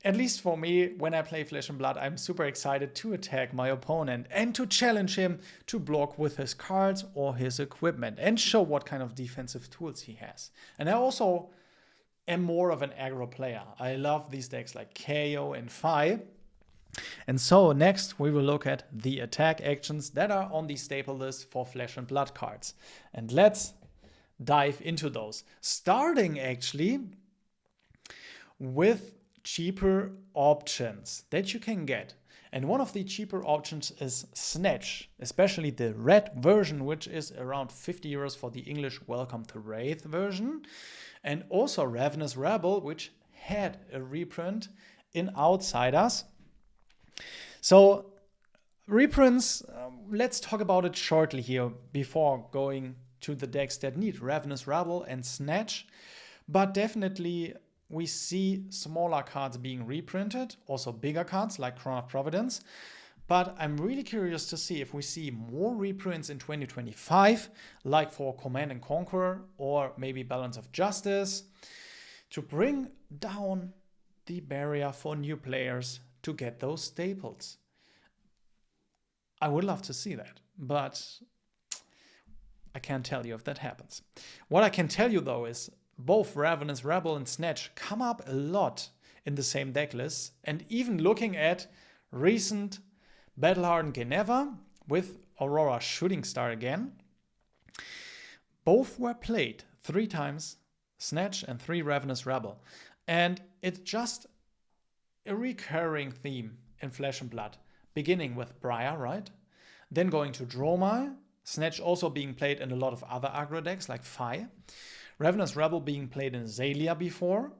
at least for me, when I play Flesh and Blood, I'm super excited to attack my opponent and to challenge him to block with his cards or his equipment and show what kind of defensive tools he has. And I also am more of an aggro player. I love these decks like KO and Fi. And so next we will look at the attack actions that are on the staple list for Flesh and Blood cards. And let's dive into those. Starting actually with cheaper options that you can get. And one of the cheaper options is Snatch, especially the red version, which is around 50 euros for the English Welcome to Wraith version. And also Ravenous Rebel, which had a reprint in Outsiders. So reprints, let's talk about it shortly here before going to the decks that need Ravenous Rebel and Snatch. But definitely we see smaller cards being reprinted, also bigger cards like Crown of Providence. But I'm really curious to see if we see more reprints in 2025, like for Command and Conquer or maybe Balance of Justice, to bring down the barrier for new players to get those staples. I would love to see that, but I can't tell you if that happens. What I can tell you though is both Ravenous Rebel and Snatch come up a lot in the same deck list, and even looking at recent Battle-Hardened Geneva with Aurora Shooting Star again, both were played 3 times, Snatch and 3 Ravenous Rebel. And it's just a recurring theme in Flesh and Blood, beginning with Briar, right? Then going to Dromai, Snatch also being played in a lot of other aggro decks like Fi, Ravenous Rebel being played in Xalia before,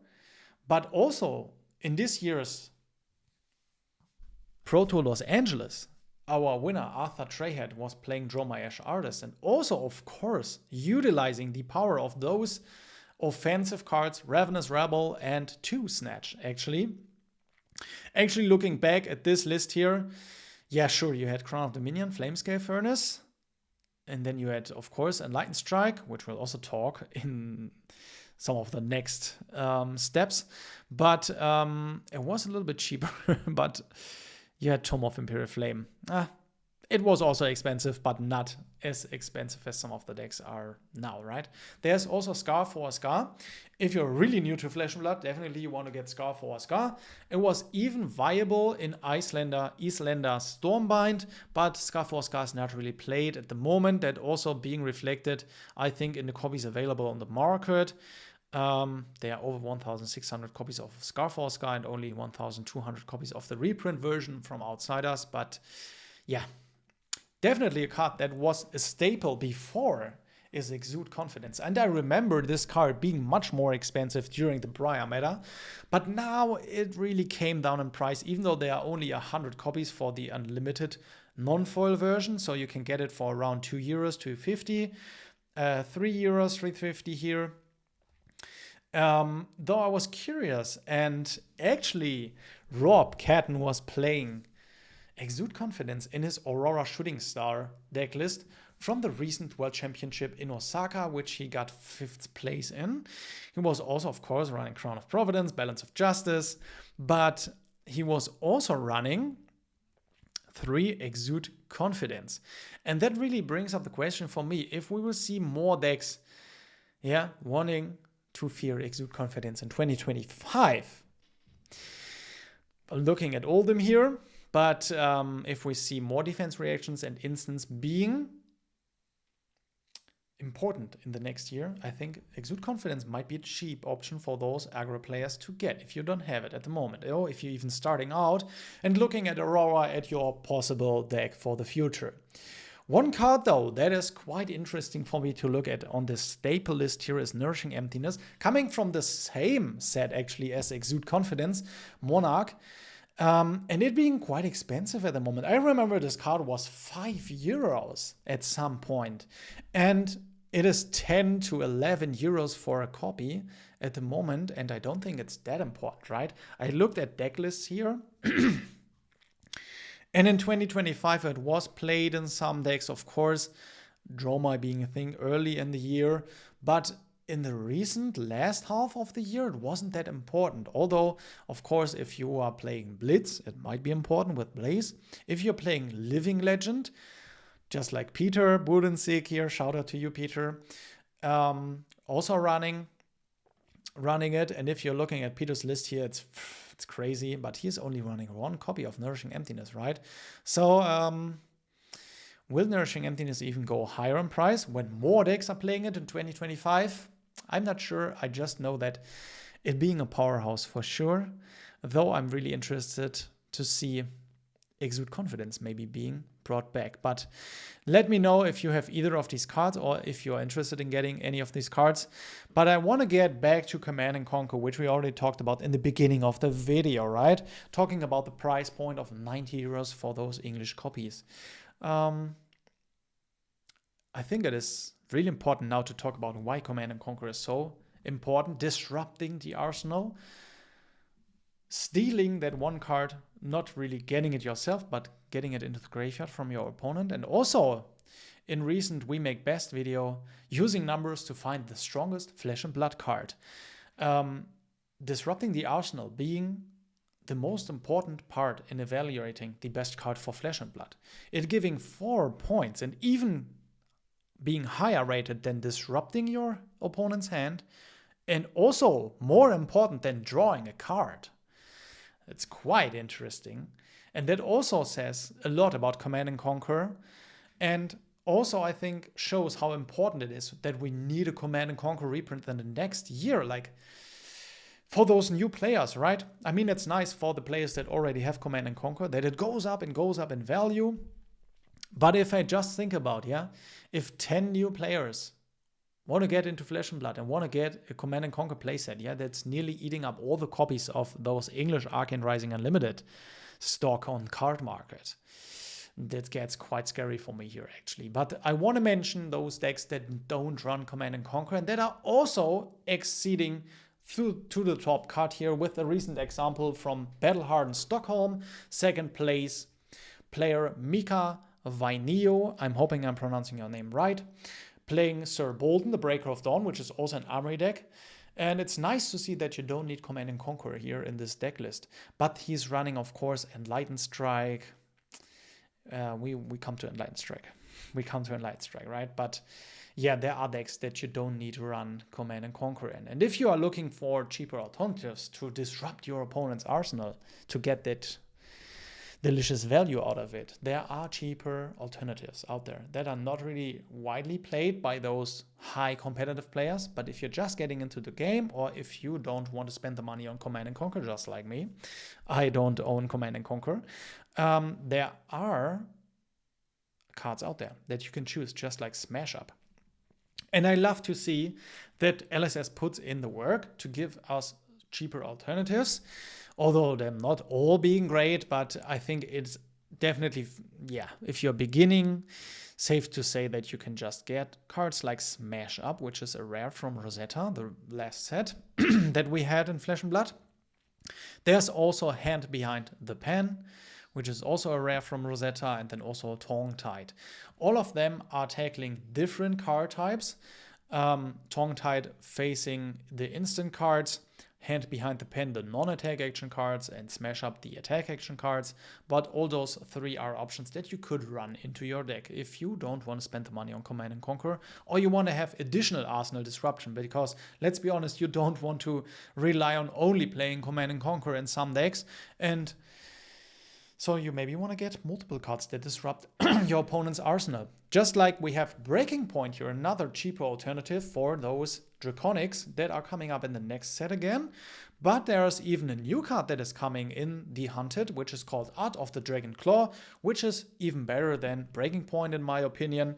but also in this year's Pro Tour Los Angeles, our winner Arthur Treyhead was playing Dromai Ash Artist, and also of course utilizing the power of those offensive cards, Ravenous Rebel and 2 Snatch actually. Actually looking back at this list here, yeah sure, you had Crown of Dominion, Flamescale Furnace, and then you had, of course, Enlightened Strike, which we'll also talk in some of the next steps. But it was a little bit cheaper, but you had Tome of Imperial Flame. It was also expensive, but not as expensive as some of the decks are now, right? There's also Scar for a Scar. If you're really new to Flesh and Blood, definitely you want to get Scar for a Scar. It was even viable in Icelander Stormbind, but Scar for a Scar is not really played at the moment. That also being reflected, I think, in the copies available on the market. There are over 1,600 copies of Scar for a Scar and only 1,200 copies of the reprint version from Outsiders. But yeah, definitely a card that was a staple before is Exude Confidence. And I remember this card being much more expensive during the Briar meta, but now it really came down in price, even though there are only 100 copies for the unlimited non-foil version. So you can get it for around €2, €2.50, €3, €3.50 here. Though I was curious, and actually Rob Catton was playing Exude Confidence in his Aurora Shooting Star deck list from the recent World Championship in Osaka, which he got 5th place in. He was also, of course, running Crown of Providence, Balance of Justice, but he was also running 3 Exude Confidence. And that really brings up the question for me, if we will see more decks, wanting to fear Exude Confidence in 2025. Looking at all them here, but if we see more defense reactions and instants being important in the next year, I think Exude Confidence might be a cheap option for those aggro players to get if you don't have it at the moment, or if you're even starting out and looking at Aurora at your possible deck for the future. One card though that is quite interesting for me to look at on this staple list here is Nourishing Emptiness, coming from the same set actually as Exude Confidence, Monarch. And it being quite expensive at the moment. I remember this card was €5 at some point, and it is 10 to 11 euros for a copy at the moment, and I don't think it's that important, right? I looked at deck lists here, and in 2025 it was played in some decks, of course, Dromai being a thing early in the year, but in the recent last half of the year, it wasn't that important. Although, of course, if you are playing Blitz, it might be important with Blaze. If you're playing Living Legend, just like Peter Budensik here, shout out to you, Peter, also running running it. And if you're looking at Peter's list here, it's crazy, but he's only running one copy of Nourishing Emptiness, right? So will Nourishing Emptiness even go higher in price when more decks are playing it in 2025? I'm not sure. I just know that it being a powerhouse for sure, though I'm really interested to see Exude Confidence maybe being brought back. But let me know if you have either of these cards or if you're interested in getting any of these cards. But I want to get back to Command and Conquer, which we already talked about in the beginning of the video, right? Talking about the price point of 90 euros for those English copies. I think it is really important now to talk about why Command and Conquer is so important, disrupting the arsenal, stealing that one card, not really getting it yourself, but getting it into the graveyard from your opponent. And also, in recent We Make Best video, using numbers to find the strongest Flesh and Blood card. Disrupting the arsenal being the most important part in evaluating the best card for Flesh and Blood. It giving 4 points and even being higher rated than disrupting your opponent's hand, and also more important than drawing a card. It's quite interesting. And that also says a lot about Command and Conquer. And also, I think, shows how important it is that we need a Command and Conquer reprint in the next year. Like, for those new players, right? I mean, it's nice for the players that already have Command and Conquer, that it goes up in value. But if I just think about, if 10 new players want to get into Flesh and Blood and want to get a Command and Conquer playset, that's nearly eating up all the copies of those English Arcane Rising Unlimited stock on card market. That gets quite scary for me here, actually. But I want to mention those decks that don't run Command and Conquer and that are also exceeding to the top card here, with a recent example from Battle Hardened Stockholm, second place player Mika Vainio. I'm hoping I'm pronouncing your name right. Playing Sir Bolden, the Breaker of Dawn, which is also an armory deck. And it's nice to see that you don't need Command and Conquer here in this deck list. But he's running, of course, Enlightened Strike. We come to Enlightened Strike. Right? But yeah, there are decks that you don't need to run Command and Conquer in. And if you are looking for cheaper alternatives to disrupt your opponent's arsenal, to get that delicious value out of it, there are cheaper alternatives out there that are not really widely played by those high competitive players. But if you're just getting into the game, or if you don't want to spend the money on Command and Conquer, just like me, I don't own Command and Conquer, there are cards out there that you can choose, just like Smash Up. And I love to see that LSS puts in the work to give us cheaper alternatives, although they're not all being great. But I think it's definitely, if you're beginning, safe to say that you can just get cards like Smash Up, which is a rare from Rosetta, the last set that we had in Flesh and Blood. There's also Hand Behind the Pen, which is also a rare from Rosetta, and then also Tongue-Tied. All of them are tackling different card types. Tongue-Tied facing the instant cards, Hand Behind the Pen the non-attack action cards, and Smash Up the attack action cards. But all those three are options that you could run into your deck if you don't want to spend the money on Command and Conquer, or you want to have additional arsenal disruption, because let's be honest, you don't want to rely on only playing Command and Conquer in some decks. And so you maybe want to get multiple cards that disrupt your opponent's arsenal. Just like we have Breaking Point here, another cheaper alternative for those Draconics that are coming up in the next set again. But there's even a new card that is coming in the Hunted, which is called Art of the Dragon Claw, which is even better than Breaking Point in my opinion.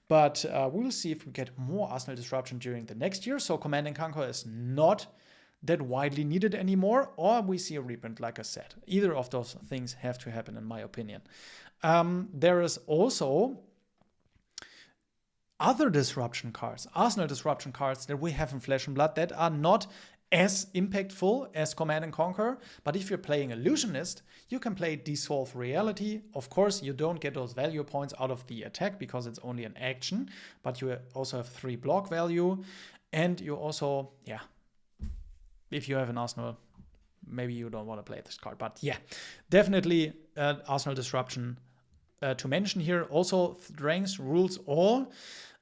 But we'll see if we get more arsenal disruption during the next year. So Command and Conquer is not that widely needed anymore, or we see a reprint, like I said. Either of those things have to happen, in my opinion. There is also other disruption cards, arsenal disruption cards that we have in Flesh and Blood that are not as impactful as Command and Conquer. But if you're playing Illusionist, you can play Dissolve Reality. Of course, you don't get those value points out of the attack because it's only an action, but you also have 3 block value. And you also, if you have an arsenal, maybe you don't want to play this card. But definitely arsenal disruption to mention here. Also, strengths rules all.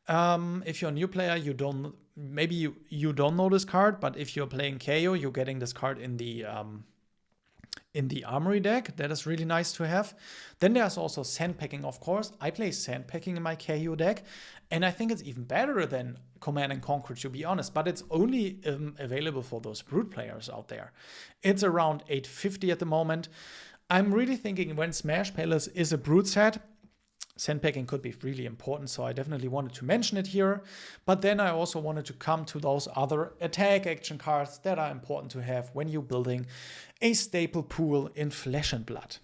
If you're a new player, you don't know this card, but if you're playing KO, you're getting this card in the armory deck. That is really nice to have. Then there's also sandpacking, of course. I play sandpacking in my KO deck, and I think it's even better than Command and Conquer, to be honest, but it's only available for those brute players out there. It's around 850 at the moment. I'm really thinking when Smash Palace is a brute set, sandpacking could be really important, so I definitely wanted to mention it here. But then I also wanted to come to those other attack action cards that are important to have when you're building a staple pool in Flesh and Blood.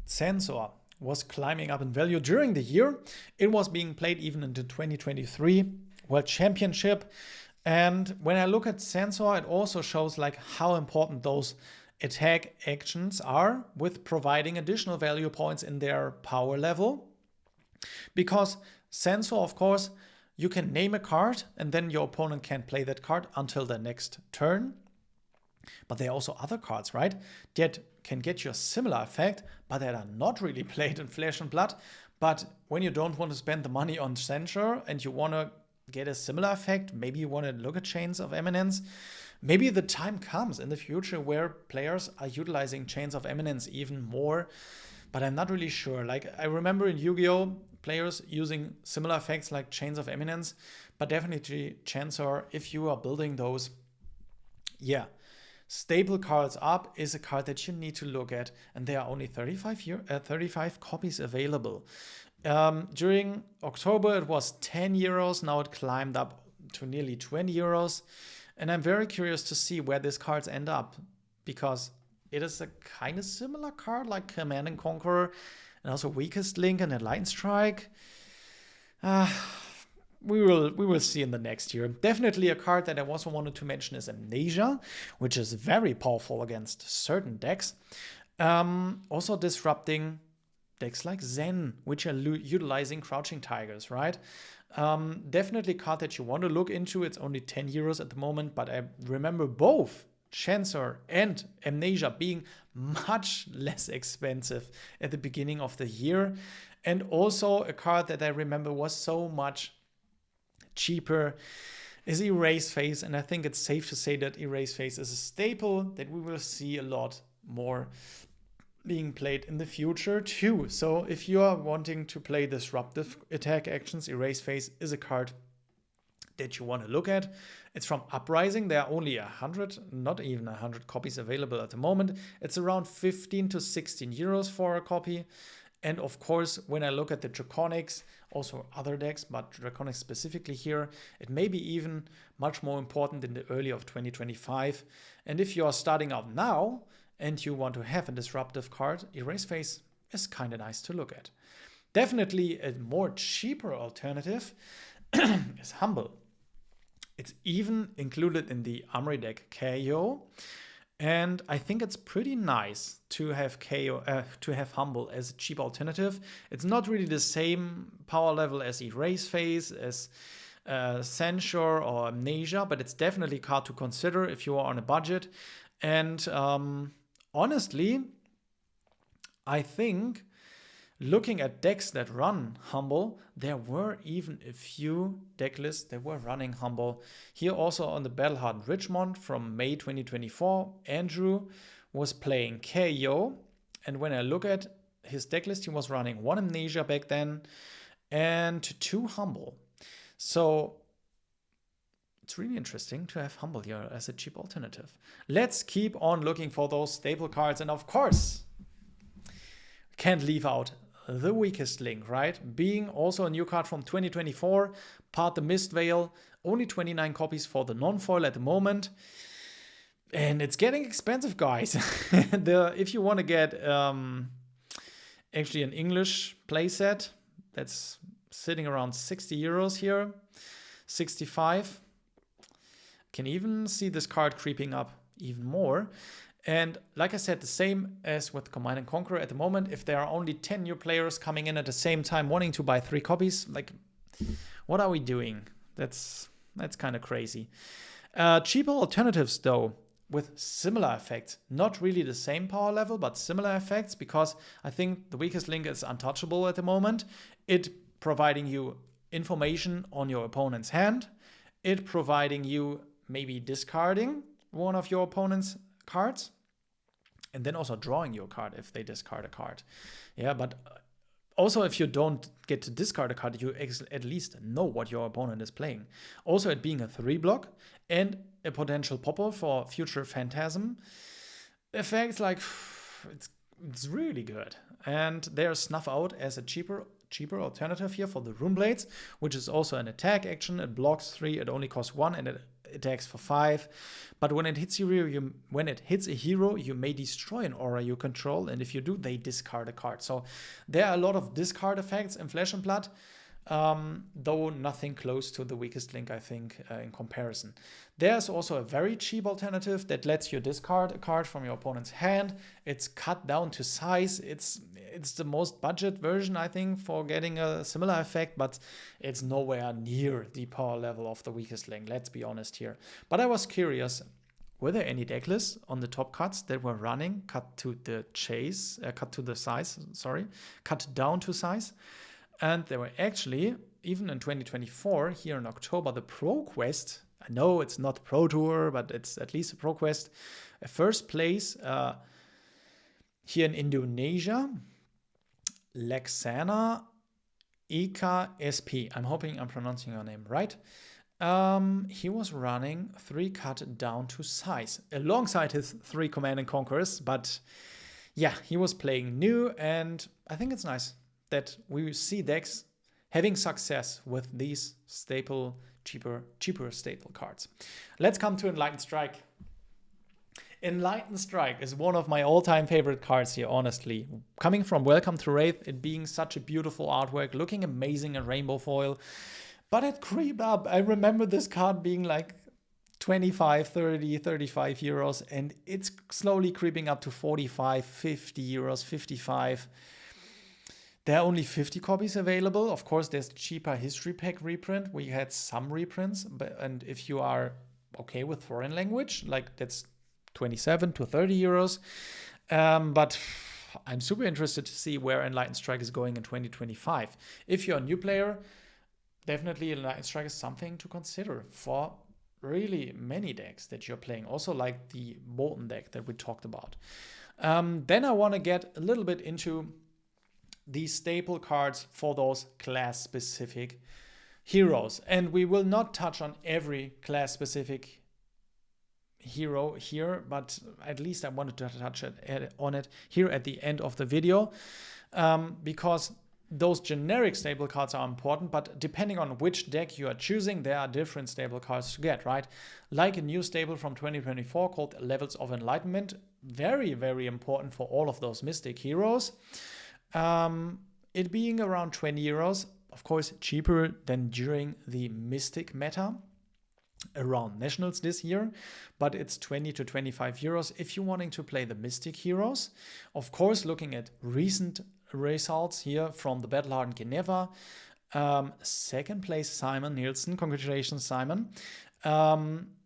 Sensor was climbing up in value during the year. It was being played even into 2023 World Championship. And when I look at Sensor, it also shows like how important those attack actions are with providing additional value points in their power level. Because Sensor, of course, you can name a card and then your opponent can't play that card until the next turn. But there are also other cards, right, that can get you a similar effect, but that are not really played in Flesh and Blood. But when you don't want to spend the money on Censure and you want to get a similar effect, maybe you want to look at Chains of Eminence, maybe the time comes in the future where players are utilizing Chains of Eminence even more, but I'm not really sure. Like, I remember in Yu-Gi-Oh! Players using similar effects like Chains of Eminence, but definitely Chancellor, if you are building those, yeah, staple cards up is a card that you need to look at, and there are only 35 copies available. During October, it was 10 euros. Now it climbed up to nearly 20 euros. And I'm very curious to see where these cards end up, because it is a kind of similar card like Command and Conquer, and also Weakest Link and Enlightened Strike. We will see in the next year. Definitely a card that I also wanted to mention is Amnesia, which is very powerful against certain decks. Also disrupting decks like Zen, which are utilizing Crouching Tigers, right? Definitely a card that you want to look into. It's only 10 euros at the moment, but I remember both Chancellor and Amnesia being much less expensive at the beginning of the year. And also a card that I remember was so much cheaper is Erase Phase, and I think it's safe to say that Erase Phase is a staple that we will see a lot more being played in the future too. So if you are wanting to play disruptive attack actions, Erase Phase is a card that you want to look at. It's from Uprising. There are only 100, not even 100 copies available at the moment. It's around 15 to 16 euros for a copy. And of course, when I look at the Draconics, also other decks, but Draconics specifically here, it may be even much more important in the early of 2025. And if you are starting out now and you want to have a disruptive card, Erase Phase is kind of nice to look at. Definitely a more cheaper alternative is Humble. It's even included in the Armory deck KO. And I think it's pretty nice to have Humble as a cheap alternative. It's not really the same power level as Erase Phase, as Censure or Amnesia, but it's definitely a card to consider if you are on a budget. And honestly, I think looking at decks that run Humble, there were even a few deck lists that were running Humble. Here also on the Battle-Hardened Richmond from May 2024, Andrew was playing KO. And when I look at his deck list, he was running 1 Amnesia back then and 2 Humble. So it's really interesting to have Humble here as a cheap alternative. Let's keep on looking for those staple cards. And of course, can't leave out the Weakest Link, right? Being also a new card from 2024, part the Mist Veil, only 29 copies for the non-foil at the moment. And it's getting expensive, guys. If you want to get actually an English playset, that's sitting around 60 euros here, 65. Can even see this card creeping up even more. And like I said, the same as with Command and Conquer at the moment, if there are only 10 new players coming in at the same time wanting to buy 3 copies, like, what are we doing? That's kind of crazy. Cheaper alternatives, though. with similar effects. Not really the same power level, but similar effects, because I think the weakest link is untouchable at the moment. It providing you information on your opponent's hand. It providing you maybe discarding one of your opponent's cards. And then also drawing your card if they discard a card. Yeah, but also if you don't get to discard a card, you at least know what your opponent is playing. Also it being a 3-block and a potential popper for future Phantasm effects, like it's really good. And they're snuff out as a cheaper alternative here for the Rune Blades, which is also an attack action. It blocks 3, it only costs 1, and it attacks for 5. But when it hits a hero, you may destroy an aura you control, and if you do, they discard a card. So there are a lot of discard effects in Flesh and Blood, though nothing close to the weakest link, I think, in comparison. There's also a very cheap alternative that lets you discard a card from your opponent's hand. It's cut down to size. It's the most budget version, I think, for getting a similar effect, but it's nowhere near the power level of the weakest link. Let's be honest here. But I was curious, were there any deck lists on the top cuts that were running cut down to size? And there were actually, even in 2024, here in October, the Pro Quest, I know it's not Pro Tour, but it's at least a Pro Quest, a first place here in Indonesia, Lexana Ika SP. I'm hoping I'm pronouncing your name right. He was running 3 cut down to size alongside his 3 Command and Conquerors, but yeah, he was playing new, and I think it's nice that we see decks having success with these cheaper staple cards. Let's come to Enlightened Strike. Enlightened Strike is one of my all-time favorite cards here, honestly. Coming from Welcome to Wraith, it being such a beautiful artwork, looking amazing in rainbow foil, but it creeped up. I remember this card being like 25, 30, 35 euros, and it's slowly creeping up to 45, 50 euros, 55. There are only 50 copies available. Of course, there's cheaper history pack reprint. We had some reprints, and if you are okay with foreign language, like that's 27 to 30 euros. But I'm super interested to see where Enlightened Strike is going in 2025. If you're a new player, definitely Enlightened Strike is something to consider for really many decks that you're playing. Also like the Bolton deck that we talked about. Then I want to get a little bit into these staple cards for those class-specific heroes. And we will not touch on every class-specific hero here, but at least I wanted to touch on it here at the end of the video, because those generic staple cards are important, but depending on which deck you are choosing, there are different staple cards to get, right? Like a new staple from 2024 called Levels of Enlightenment. Very, very important for all of those Mystic heroes. It being around 20 euros, of course, cheaper than during the Mystic meta around Nationals this year, but it's 20 to 25 euros if you're wanting to play the Mystic heroes. Of course, looking at recent results here from the Battle-Hardened Geneva, second place Simon Nielsen, congratulations Simon.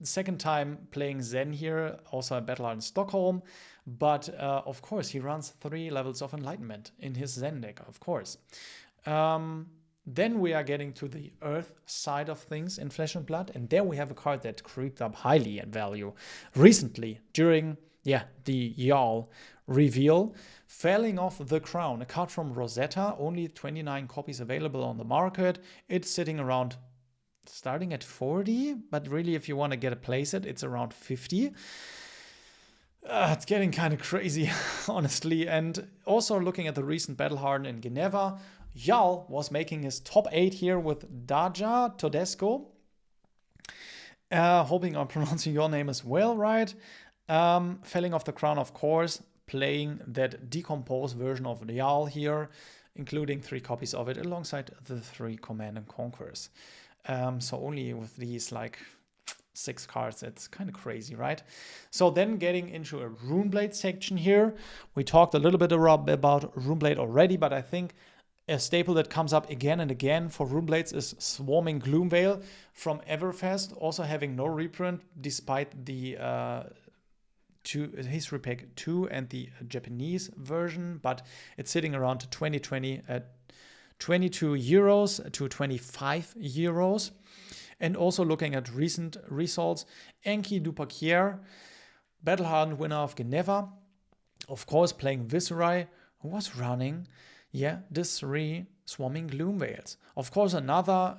Second time playing Zen here, also a Battle-Hardened Stockholm, but of course he runs 3 levels of Enlightenment in his Zen deck, of course. Then we are getting to the Earth side of things in Flesh and Blood, and there we have a card that creeped up highly in value recently during the Jarl reveal. Falling Off the Crown, a card from Rosetta, only 29 copies available on the market. It's sitting around starting at 40, but really if you want to get a playset, it's around 50. It's getting kind of crazy, honestly. And also looking at the recent Battle-Hardened in Geneva, Jarl was making his top 8 here with Daja Todesco. Hoping I'm pronouncing your name as well right. Falling Off the Crown, of course, playing that decomposed version of Jarl here, including 3 copies of it alongside the 3 Command and Conquerors. So only with these like 6 cards, it's kind of crazy, right? So then getting into a Runeblade section here. We talked a little bit about Runeblade already, but I think a staple that comes up again and again for Runeblades is Swarming Gloomveil from Everfest, also having no reprint despite the Repack 2 and the Japanese version, but it's sitting around 2020 at 22 euros to 25 euros. And also looking at recent results, Enki Dupaquier, Battle-hardened winner of Geneva, of course playing Viserai, who was running, the 3 Swarming Gloom Veils. Of course, another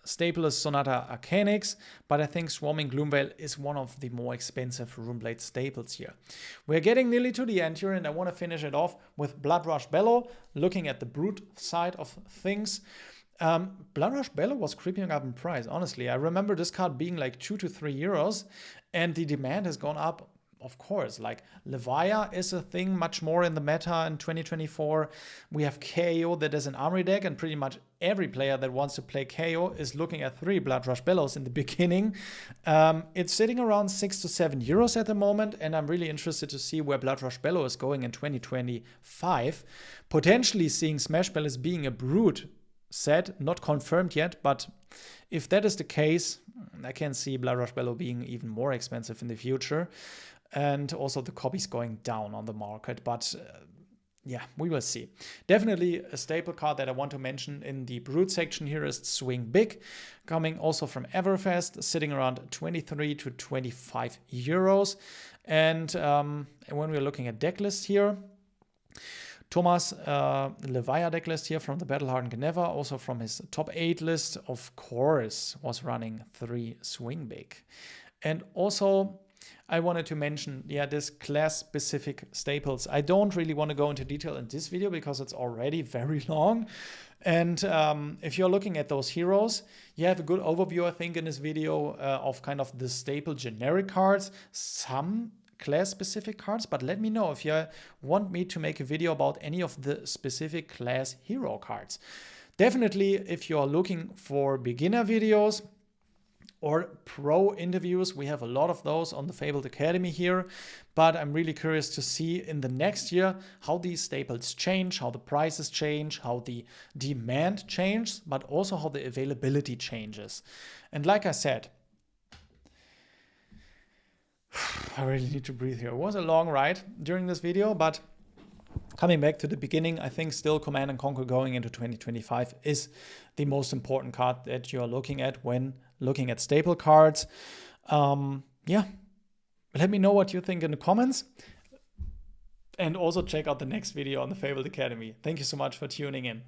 staple is Sonata Arcanix, but I think Swarming Gloom Veil is one of the more expensive Runeblade staples here. We're getting nearly to the end here, and I want to finish it off with Bloodrush Bellow, looking at the brute side of things. Bloodrush Bellow was creeping up in price, honestly. I remember this card being like 2 to 3 euros, and the demand has gone up. Of course, like Levia is a thing much more in the meta in 2024. We have KO that is an armory deck, and pretty much every player that wants to play KO is looking at 3 Bloodrush Bellows in the beginning. It's sitting around 6 to 7 euros at the moment, and I'm really interested to see where Bloodrush Bellow is going in 2025. Potentially seeing Smash Bellows being a brute set, not confirmed yet, but if that is the case, I can see Bloodrush Bellow being even more expensive in the future. And also the copies going down on the market. But we will see. Definitely a staple card that I want to mention in the Brute section here is Swing Big, coming also from Everfest, sitting around 23 to 25 euros. And when we're looking at deck lists here, Thomas Levia deck list here from the Battle-hardened Geneva, also from his top 8 list, of course, was running 3 Swing Big. And also, I wanted to mention, this class-specific staples. I don't really want to go into detail in this video because it's already very long. And if you're looking at those heroes, you have a good overview, I think, in this video of kind of the staple generic cards, some class-specific cards, but let me know if you want me to make a video about any of the specific class hero cards. Definitely, if you're looking for beginner videos, or pro interviews, we have a lot of those on the Fabled Academy here, but I'm really curious to see in the next year how these staples change, how the prices change, how the demand changes, but also how the availability changes. And like I said, I really need to breathe here. It was a long ride during this video, but coming back to the beginning, I think still Command and Conquer going into 2025 is the most important card that you're looking at when looking at staple cards. Let me know what you think in the comments. And also check out the next video on the Fabled Academy. Thank you so much for tuning in.